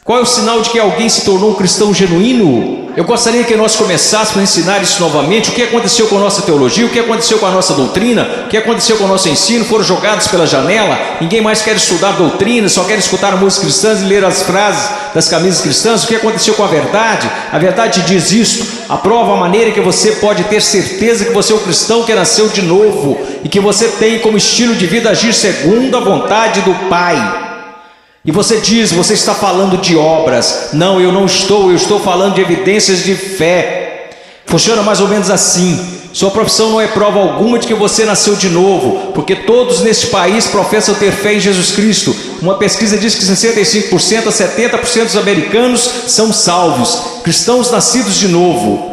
Qual é o sinal de que alguém se tornou um cristão genuíno? Eu gostaria que nós começássemos a ensinar isso novamente. O que aconteceu com a nossa teologia? O que aconteceu com a nossa doutrina? O que aconteceu com o nosso ensino? Foram jogados pela janela? Ninguém mais quer estudar doutrina, só quer escutar músicas cristãs e ler as frases das camisas cristãs. O que aconteceu com a verdade? A verdade diz isto. Aprova a maneira que você pode ter certeza que você é um cristão que nasceu de novo e que você tem como estilo de vida agir segundo a vontade do Pai. E você diz, você está falando de obras. Não, eu estou falando de evidências de fé. Funciona mais ou menos assim. Sua profissão não é prova alguma de que você nasceu de novo, porque todos neste país professam ter fé em Jesus Cristo. Uma pesquisa diz que 65% a 70% dos americanos são salvos, cristãos nascidos de novo.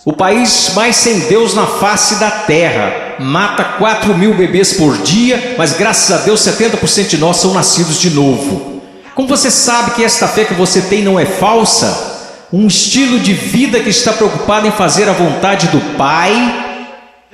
O país mais sem Deus na face da terra mata 4.000 bebês por dia, mas graças a Deus 70% de nós são nascidos de novo. Como você sabe que esta fé que você tem não é falsa? Um estilo de vida que está preocupado em fazer a vontade do Pai,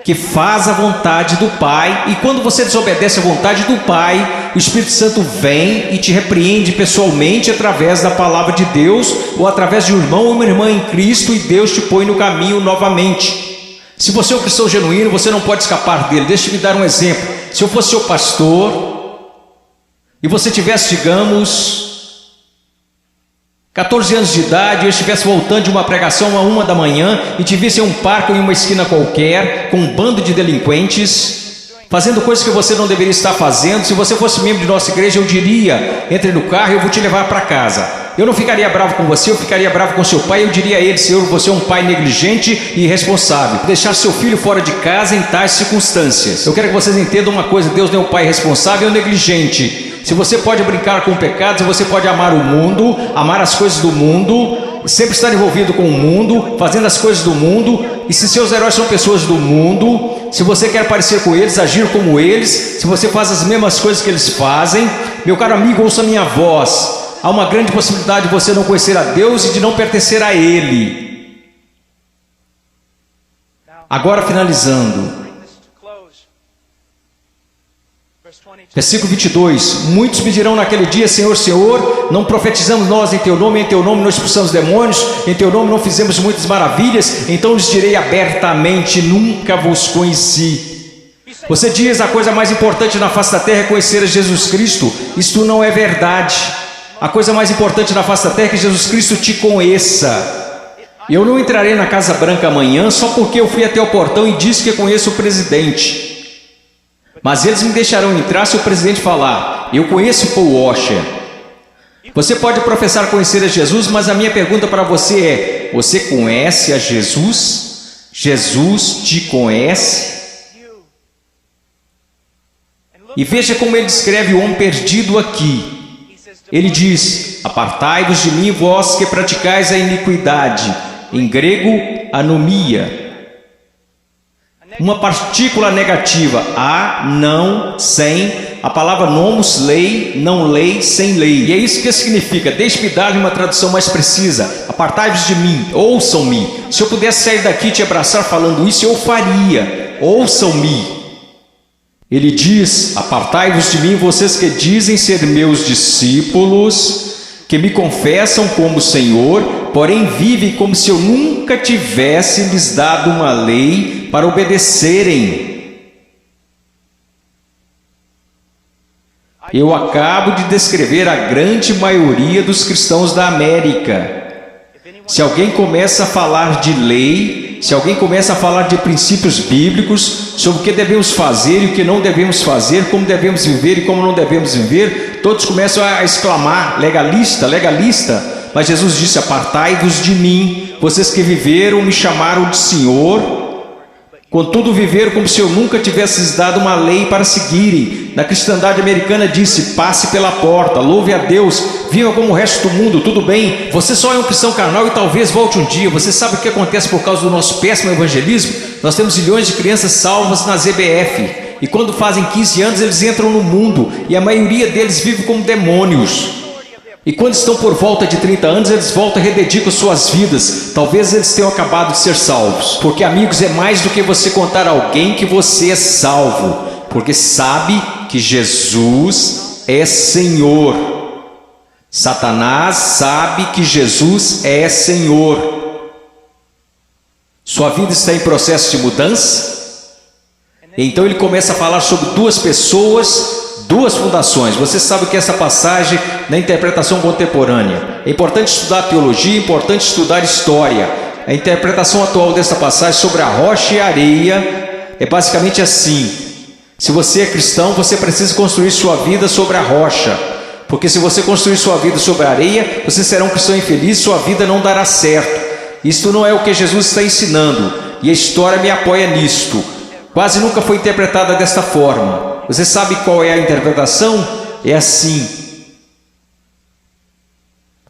que faz a vontade do Pai, e quando você desobedece a vontade do Pai, o Espírito Santo vem e te repreende pessoalmente através da palavra de Deus, ou através de um irmão ou uma irmã em Cristo, e Deus te põe no caminho novamente. Se você é um cristão genuíno, você não pode escapar dele. Deixa eu me dar um exemplo. Se eu fosse seu pastor, e você tivesse, digamos, 14 anos de idade, e eu estivesse voltando de uma pregação à 1 da manhã, e te visse em um parque ou em uma esquina qualquer, com um bando de delinquentes, fazendo coisas que você não deveria estar fazendo, se você fosse membro de nossa igreja, eu diria, entre no carro e eu vou te levar para casa. Eu não ficaria bravo com você, eu ficaria bravo com seu pai, eu diria a ele, Senhor, você é um pai negligente e irresponsável, deixar seu filho fora de casa em tais circunstâncias. Eu quero que vocês entendam uma coisa, Deus não é um pai irresponsável ou negligente. Se você pode brincar com o pecado, se você pode amar o mundo, amar as coisas do mundo, sempre estar envolvido com o mundo, fazendo as coisas do mundo, e se seus heróis são pessoas do mundo, se você quer parecer com eles, agir como eles, se você faz as mesmas coisas que eles fazem, meu caro amigo, ouça minha voz. Há uma grande possibilidade de você não conhecer a Deus e de não pertencer a Ele. Agora finalizando. Versículo 22. Muitos me dirão naquele dia: Senhor, Senhor, não profetizamos nós em Teu nome não expulsamos demônios, em Teu nome não fizemos muitas maravilhas? Então lhes direi abertamente: nunca vos conheci. Você diz: a coisa mais importante na face da terra é conhecer a Jesus Cristo. Isto não é verdade. A coisa mais importante na face da terra é que Jesus Cristo te conheça. Eu não entrarei na Casa Branca amanhã só porque eu fui até o portão e disse que conheço o presidente. Mas eles me deixarão entrar se o presidente falar: eu conheço Paul Washer. Você pode professar conhecer a Jesus, mas a minha pergunta para você é: você conhece a Jesus? Jesus te conhece? E veja como ele descreve o homem perdido aqui. Ele diz: apartai-vos de mim, vós que praticais a iniquidade. Em grego, anomia. Uma partícula negativa, a, não, sem. A palavra nomos, lei, não lei, sem lei. E é isso que significa. Deixe-me dar uma tradução mais precisa. Apartai-vos de mim, ouçam-me. Se eu pudesse sair daqui e te abraçar falando isso, eu faria. Ouçam-me. Ele diz: apartai-vos de mim, vocês que dizem ser meus discípulos, que me confessam como Senhor, porém vivem como se eu nunca tivesse lhes dado uma lei para obedecerem. Eu acabo de descrever a grande maioria dos cristãos da América. Se alguém começa a falar de lei, se alguém começa a falar de princípios bíblicos, sobre o que devemos fazer e o que não devemos fazer, como devemos viver e como não devemos viver, todos começam a exclamar: legalista, legalista. Mas Jesus disse: apartai-vos de mim, vocês que viveram, me chamaram de Senhor, contudo viveram como se eu nunca tivesse lhes dado uma lei para seguirem. Na cristandade americana disse: passe pela porta, louve a Deus, viva como o resto do mundo, tudo bem, você só é um cristão carnal e talvez volte um dia. Você sabe o que acontece por causa do nosso péssimo evangelismo? Nós temos milhões de crianças salvas nas EBF, e quando fazem 15 anos eles entram no mundo, e a maioria deles vive como demônios. E quando estão por volta de 30 anos, eles voltam e rededicam suas vidas. Talvez eles tenham acabado de ser salvos. Porque, amigos, é mais do que você contar a alguém que você é salvo. Porque sabe que Jesus é Senhor. Satanás sabe que Jesus é Senhor. Sua vida está em processo de mudança? Então ele começa a falar sobre duas pessoas, duas fundações. Você sabe o que é essa passagem na interpretação contemporânea. É importante estudar teologia, é importante estudar história. A interpretação atual dessa passagem sobre a rocha e a areia é basicamente assim: se você é cristão, você precisa construir sua vida sobre a rocha, porque se você construir sua vida sobre a areia, você será um cristão infeliz, sua vida não dará certo. Isto não é o que Jesus está ensinando, e a história me apoia nisto. Quase nunca foi interpretada desta forma. Você sabe qual é a interpretação? É assim: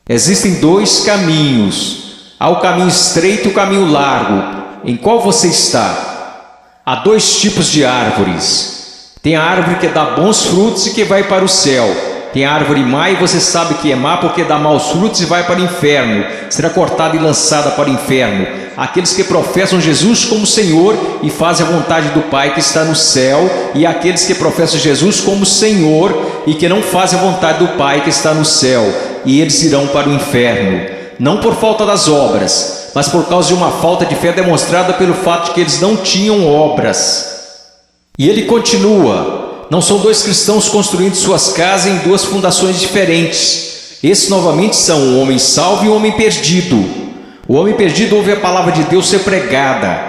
existem dois caminhos. Há o caminho estreito e o caminho largo. Em qual você está? Há dois tipos de árvores. Tem a árvore que dá bons frutos e que vai para o céu. Tem a árvore má, e você sabe que é má porque dá maus frutos e vai para o inferno. Será cortada e lançada para o inferno. Aqueles que professam Jesus como Senhor e fazem a vontade do Pai que está no céu, e aqueles que professam Jesus como Senhor e que não fazem a vontade do Pai que está no céu, e eles irão para o inferno, não por falta das obras, mas por causa de uma falta de fé demonstrada pelo fato de que eles não tinham obras. E ele continua: não são dois cristãos construindo suas casas em duas fundações diferentes. Esses novamente são o homem salvo e o homem perdido. O homem perdido ouve a palavra de Deus ser pregada,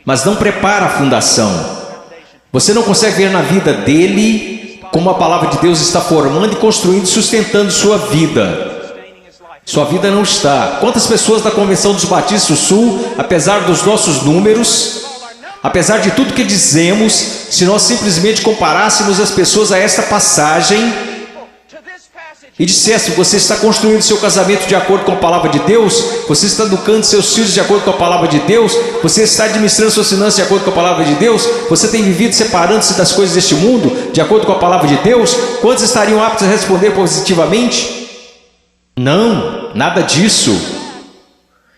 mas não prepara a fundação. Você não consegue ver na vida dele como a palavra de Deus está formando e construindo e sustentando sua vida. Sua vida não está. Quantas pessoas da Convenção dos Batistas do Sul, apesar dos nossos números, apesar de tudo que dizemos, se nós simplesmente comparássemos as pessoas a esta passagem e dissesse: você está construindo seu casamento de acordo com a palavra de Deus, você está educando seus filhos de acordo com a palavra de Deus, você está administrando suas finanças de acordo com a palavra de Deus, você tem vivido separando-se das coisas deste mundo de acordo com a palavra de Deus, quantos estariam aptos a responder positivamente? Não, nada disso.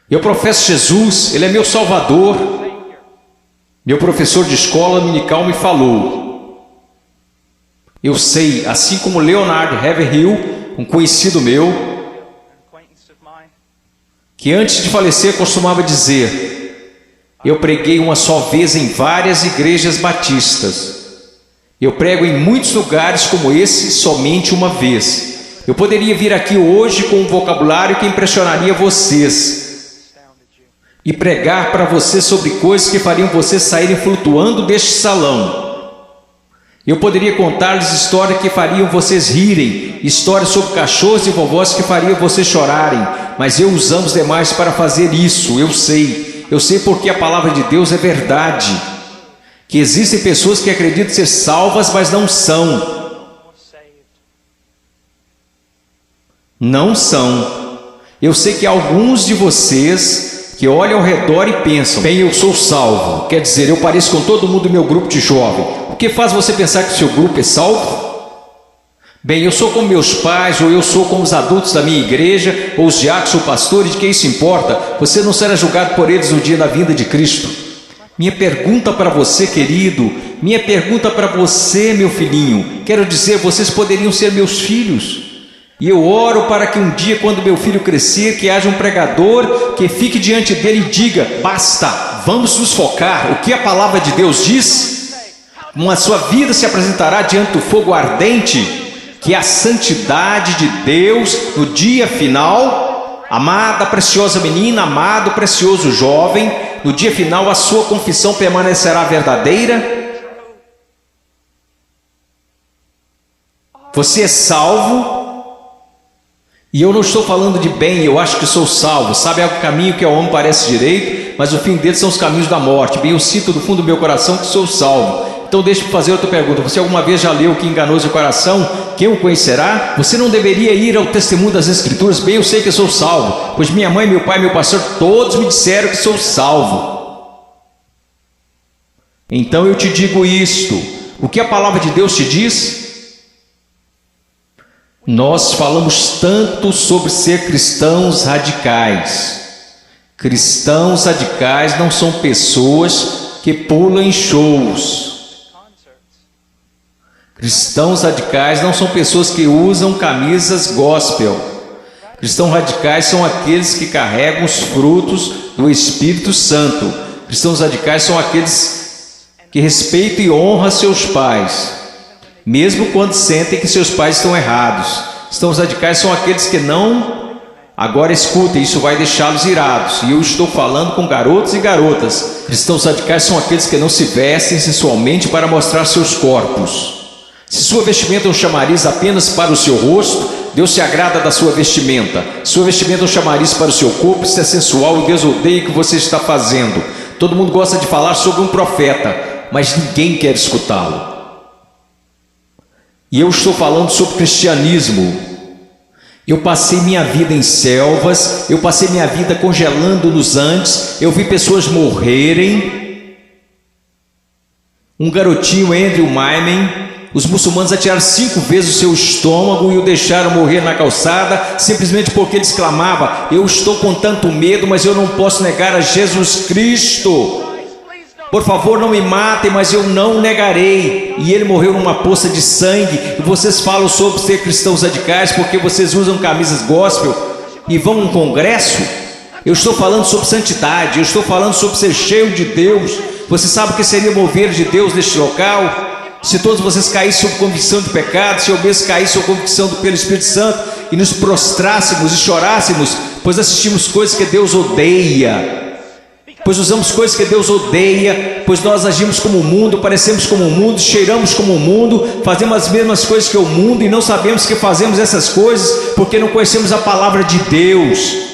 Eu professo Jesus, Ele é meu Salvador. Meu professor de escola dominical me falou: Eu sei, assim como Leonard Haverhill, um conhecido meu, que antes de falecer costumava dizer: eu preguei uma só vez em várias igrejas batistas. Eu prego em muitos lugares como esse somente uma vez. Eu poderia vir aqui hoje com um vocabulário que impressionaria vocês e pregar para vocês sobre coisas que fariam vocês saírem flutuando deste salão. Eu poderia contar-lhes histórias que fariam vocês rirem, histórias sobre cachorros e vovós que fariam vocês chorarem, mas eu usamos demais para fazer isso. Eu sei porque a palavra de Deus é verdade, que existem pessoas que acreditam ser salvas, mas não são. Não são. Eu sei que alguns de vocês que olham ao redor e pensam: bem, eu sou salvo, quer dizer, eu pareço com todo mundo do meu grupo de jovem. O que faz você pensar que o seu grupo é salvo? Bem, eu sou como meus pais, ou eu sou como os adultos da minha igreja, ou os diáconos ou pastores, de que isso importa? Você não será julgado por eles no dia da vinda de Cristo. Minha pergunta para você, querido, minha pergunta para você, meu filhinho, quero dizer, vocês poderiam ser meus filhos. E eu oro para que um dia, quando meu filho crescer, que haja um pregador que fique diante dele e diga: basta, vamos nos focar. O que a palavra de Deus diz? Como a sua vida se apresentará diante do fogo ardente, que é a santidade de Deus no dia final. Amada, preciosa menina, amado, precioso jovem, no dia final a sua confissão permanecerá verdadeira. Você é salvo. E eu não estou falando de bem, eu acho que sou salvo. Sabe, é o caminho que ao homem parece direito, mas o fim dele são os caminhos da morte. Bem, eu sinto do fundo do meu coração que sou salvo. Então deixe-me fazer outra pergunta. Você alguma vez já leu Que Enganoso é o Coração? Quem o conhecerá? Você não deveria ir ao testemunho das Escrituras? Bem, eu sei que sou salvo, pois minha mãe, meu pai, meu pastor, todos me disseram que sou salvo. Então eu te digo isto: o que a palavra de Deus te diz? Nós falamos tanto sobre ser cristãos radicais. Cristãos radicais não são pessoas que pulam em shows. Cristãos radicais não são pessoas que usam camisas gospel. Cristãos radicais são aqueles que carregam os frutos do Espírito Santo. Cristãos radicais são aqueles que respeitam e honram seus pais, mesmo quando sentem que seus pais estão errados. Cristãos radicais são aqueles que não... Agora escutem, isso vai deixá-los irados. E eu estou falando com garotos e garotas. Cristãos radicais são aqueles que não se vestem sensualmente para mostrar seus corpos. Se sua vestimenta é um chamariz apenas para o seu rosto, Deus se agrada da sua vestimenta. Sua vestimenta é um chamariz para o seu corpo, isso é sensual e Deus odeia o que você está fazendo. Todo mundo gosta de falar sobre um profeta, mas ninguém quer escutá-lo. E eu estou falando sobre cristianismo. Eu passei minha vida em selvas, eu passei minha vida congelando nos Andes, eu vi pessoas morrerem. Um garotinho, Andrew Myman, os muçulmanos atiraram 5 vezes o seu estômago e o deixaram morrer na calçada, simplesmente porque ele exclamava: eu estou com tanto medo, mas eu não posso negar a Jesus Cristo. Por favor, não me matem, mas eu não negarei. E ele morreu numa poça de sangue. E vocês falam sobre ser cristãos radicais porque vocês usam camisas gospel e vão a um congresso? Eu estou falando sobre santidade, eu estou falando sobre ser cheio de Deus. Você sabe o que seria mover de Deus neste local? Se todos vocês caíssem sob convicção de pecado, se eu mesmo caísse sob convicção pelo Espírito Santo e nos prostrássemos e chorássemos, pois assistimos coisas que Deus odeia, pois usamos coisas que Deus odeia, pois nós agimos como o mundo, parecemos como o mundo, cheiramos como o mundo, fazemos as mesmas coisas que o mundo e não sabemos que fazemos essas coisas porque não conhecemos a palavra de Deus.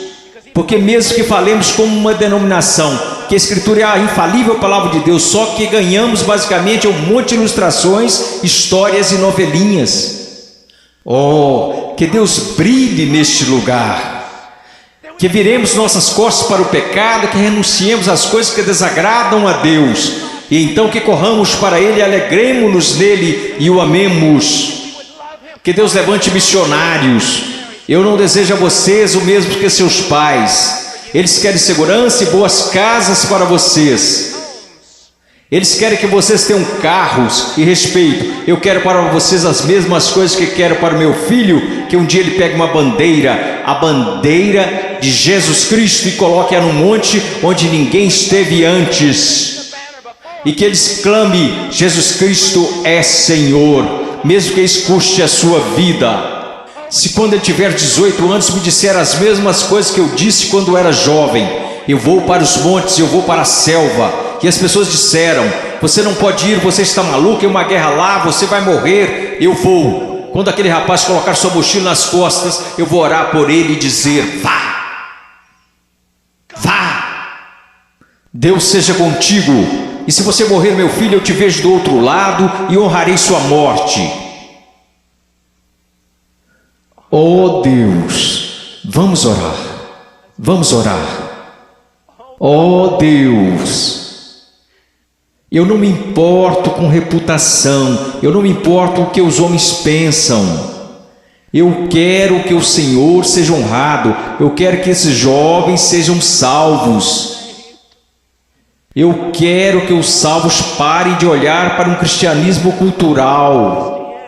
Porque mesmo que falemos como uma denominação, que a Escritura é a infalível palavra de Deus, só que ganhamos basicamente um monte de ilustrações, histórias e novelinhas. Oh, que Deus brilhe neste lugar, que viremos nossas costas para o pecado, que renunciemos às coisas que desagradam a Deus, e então que corramos para Ele, alegremos-nos nele e o amemos. Que Deus levante missionários. Eu não desejo a vocês o mesmo que seus pais. Eles querem segurança e boas casas para vocês. Eles querem que vocês tenham carros e respeito. Eu quero para vocês as mesmas coisas que quero para o meu filho, que um dia ele pegue uma bandeira, a bandeira de Jesus Cristo, e coloque-a num monte onde ninguém esteve antes, e que eles clame: Jesus Cristo é Senhor, mesmo que isso custe a sua vida. Se quando ele tiver 18 anos me disser as mesmas coisas que eu disse quando era jovem, eu vou para os montes, eu vou para a selva, e as pessoas disseram: você não pode ir, você está maluco, é uma guerra lá, você vai morrer. Eu vou. Quando aquele rapaz colocar sua mochila nas costas, eu vou orar por ele e dizer: vá, vá, Deus seja contigo, e se você morrer, meu filho, eu te vejo do outro lado e honrarei sua morte. Oh Deus, vamos orar, vamos orar. Oh Deus, eu não me importo com reputação, eu não me importo com o que os homens pensam. Eu quero que o Senhor seja honrado, eu quero que esses jovens sejam salvos. Eu quero que os salvos parem de olhar para um cristianismo cultural,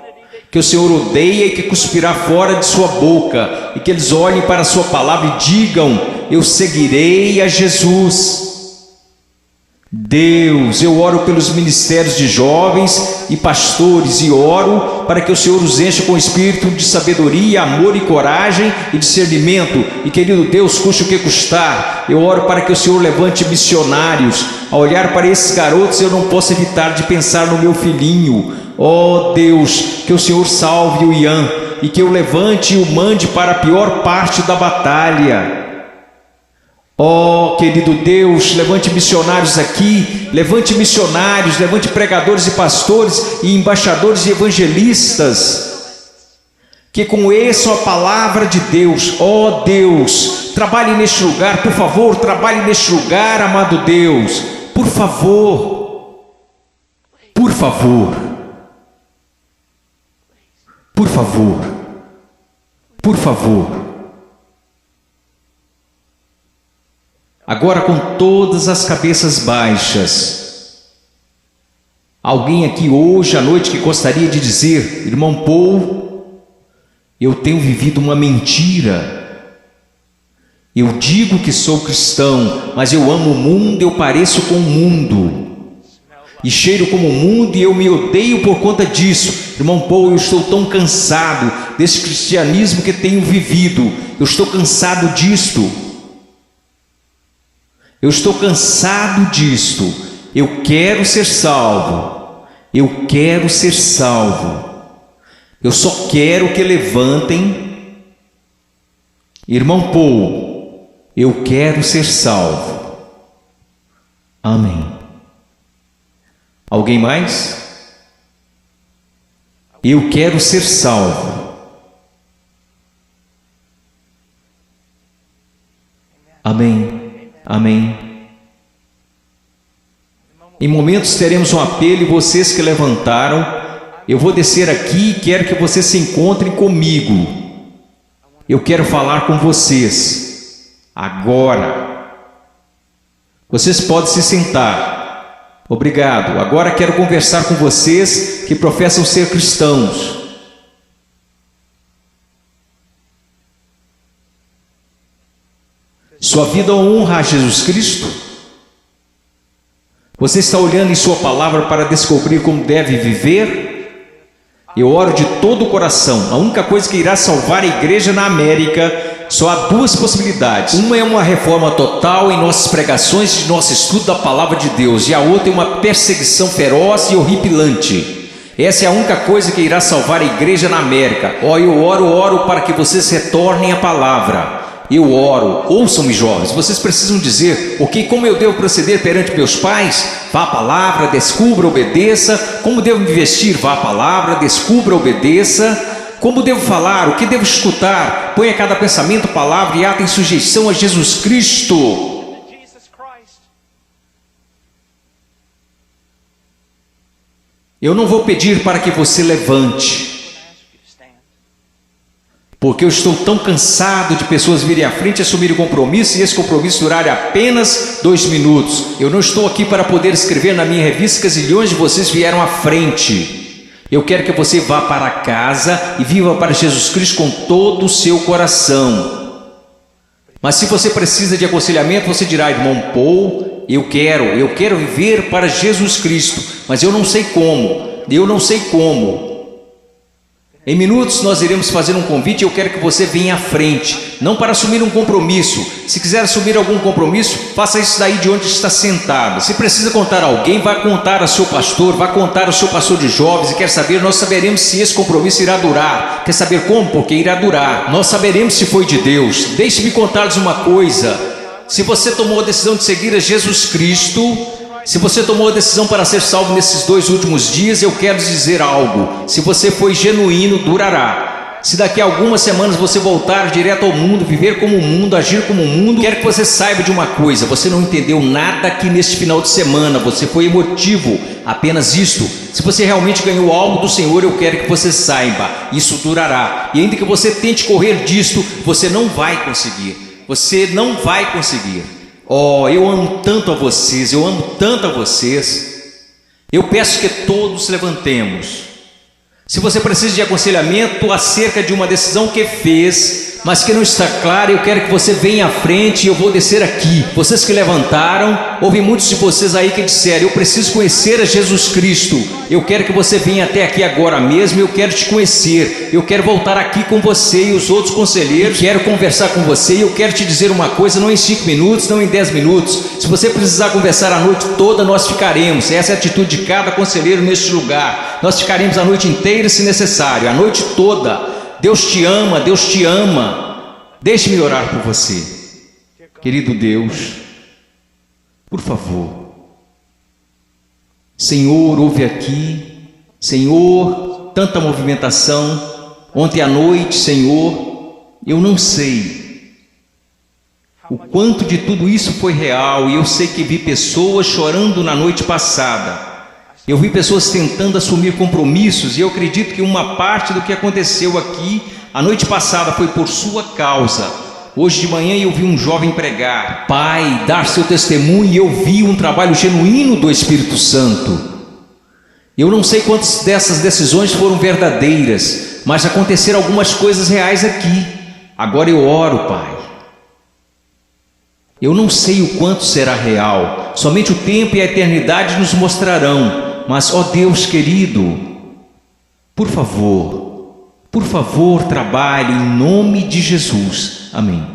que o Senhor odeia e que cuspirá fora de sua boca, e que eles olhem para a sua palavra e digam: eu seguirei a Jesus. Deus, eu oro pelos ministérios de jovens e pastores, e oro para que o Senhor os encha com espírito de sabedoria, amor e coragem e discernimento, e querido Deus, custe o que custar, eu oro para que o Senhor levante missionários. Ao olhar para esses garotos, eu não posso evitar de pensar no meu filhinho. Oh Deus, que o Senhor salve o Ian, e que eu levante e o mande para a pior parte da batalha. Oh, querido Deus, levante missionários aqui, levante missionários, levante pregadores e pastores e embaixadores e evangelistas, que conheçam a palavra de Deus. Oh Deus, trabalhe neste lugar, por favor, trabalhe neste lugar, amado Deus, por favor, por favor, por favor, por favor. Agora, com todas as cabeças baixas, alguém aqui hoje à noite que gostaria de dizer: irmão Paul, eu tenho vivido uma mentira. Eu digo que sou cristão, mas eu amo o mundo, eu pareço com o mundo, e cheiro como o mundo, e eu me odeio por conta disso. Irmão Paul, eu estou tão cansado desse cristianismo que tenho vivido, eu estou cansado disto. Eu estou cansado disto. Eu quero ser salvo. Eu quero ser salvo. Eu só quero que levantem. Irmão Paul, eu quero ser salvo. Amém. Alguém mais? Eu quero ser salvo. Amém. Amém. Em momentos teremos um apelo, e vocês que levantaram, eu vou descer aqui e quero que vocês se encontrem comigo. Eu quero falar com vocês agora. Vocês podem se sentar. Obrigado. Agora quero conversar com vocês que professam ser cristãos. Sua vida honra a Jesus Cristo? Você está olhando em sua palavra para descobrir como deve viver? Eu oro de todo o coração. A única coisa que irá salvar a igreja na América, só há duas possibilidades. Uma é uma reforma total em nossas pregações e nosso estudo da palavra de Deus, e a outra é uma perseguição feroz e horripilante. Essa é a única coisa que irá salvar a igreja na América. Eu oro para que vocês retornem à palavra. Eu oro, ouçam-me jovens, vocês precisam dizer: ok, como eu devo proceder perante meus pais? Vá à palavra, descubra, obedeça. Como devo me vestir? Vá à palavra, descubra, obedeça. Como devo falar? O que devo escutar? Ponha cada pensamento, palavra e ato em sujeição a Jesus Cristo. Eu não vou pedir para que você levante. Porque eu estou tão cansado de pessoas virem à frente e assumirem o compromisso e esse compromisso durar apenas 2 minutos. Eu não estou aqui para poder escrever na minha revista que zilhões de vocês vieram à frente. Eu quero que você vá para casa e viva para Jesus Cristo com todo o seu coração. Mas se você precisa de aconselhamento, você dirá: irmão Paul, eu quero viver para Jesus Cristo, mas eu não sei como. Em minutos nós iremos fazer um convite e eu quero que você venha à frente, não para assumir um compromisso. Se quiser assumir algum compromisso, faça isso daí de onde está sentado. Se precisa contar a alguém, vá contar ao seu pastor, vá contar ao seu pastor de jovens. E quer saber, nós saberemos se esse compromisso irá durar. Quer saber como? Porque irá durar. Nós saberemos se foi de Deus. Deixe-me contar-lhes uma coisa. Se você tomou a decisão de seguir a Jesus Cristo, se você tomou a decisão para ser salvo nesses 2 últimos dias, eu quero dizer algo: se você foi genuíno, durará. Se daqui a algumas semanas você voltar direto ao mundo, viver como o mundo, agir como o mundo, quero que você saiba de uma coisa: você não entendeu nada aqui neste final de semana, você foi emotivo, apenas isto. Se você realmente ganhou algo do Senhor, eu quero que você saiba, isso durará. E ainda que você tente correr disto, você não vai conseguir. Você não vai conseguir. Oh, eu amo tanto a vocês, Eu peço que todos levantemos. Se você precisa de aconselhamento acerca de uma decisão que fez, mas que não está clara, eu quero que você venha à frente e eu vou descer aqui. Vocês que levantaram, houve muitos de vocês aí que disseram: eu preciso conhecer a Jesus Cristo. Eu quero que você venha até aqui agora mesmo, eu quero te conhecer. Eu quero voltar aqui com você e os outros conselheiros. Quero conversar com você e eu quero te dizer uma coisa, não em 5 minutos, não em 10 minutos. Se você precisar conversar a noite toda, nós ficaremos. Essa é a atitude de cada conselheiro neste lugar. Nós ficaremos a noite inteira se necessário, a noite toda. Deus te ama, Deus te ama. Deixe-me orar por você. Querido Deus, por favor, Senhor, ouve aqui. Senhor, tanta movimentação. Ontem à noite, Senhor, eu não sei o quanto de tudo isso foi real. E eu sei que vi pessoas chorando na noite passada. Eu vi pessoas tentando assumir compromissos e eu acredito que uma parte do que aconteceu aqui a noite passada foi por sua causa. Hoje de manhã eu vi um jovem pregar, Pai, dar seu testemunho, e eu vi um trabalho genuíno do Espírito Santo. Eu não sei quantas dessas decisões foram verdadeiras, mas aconteceram algumas coisas reais aqui. Agora eu oro, Pai. Eu não sei o quanto será real, somente o tempo e a eternidade nos mostrarão. Mas, ó Deus querido, por favor, trabalhe em nome de Jesus. Amém.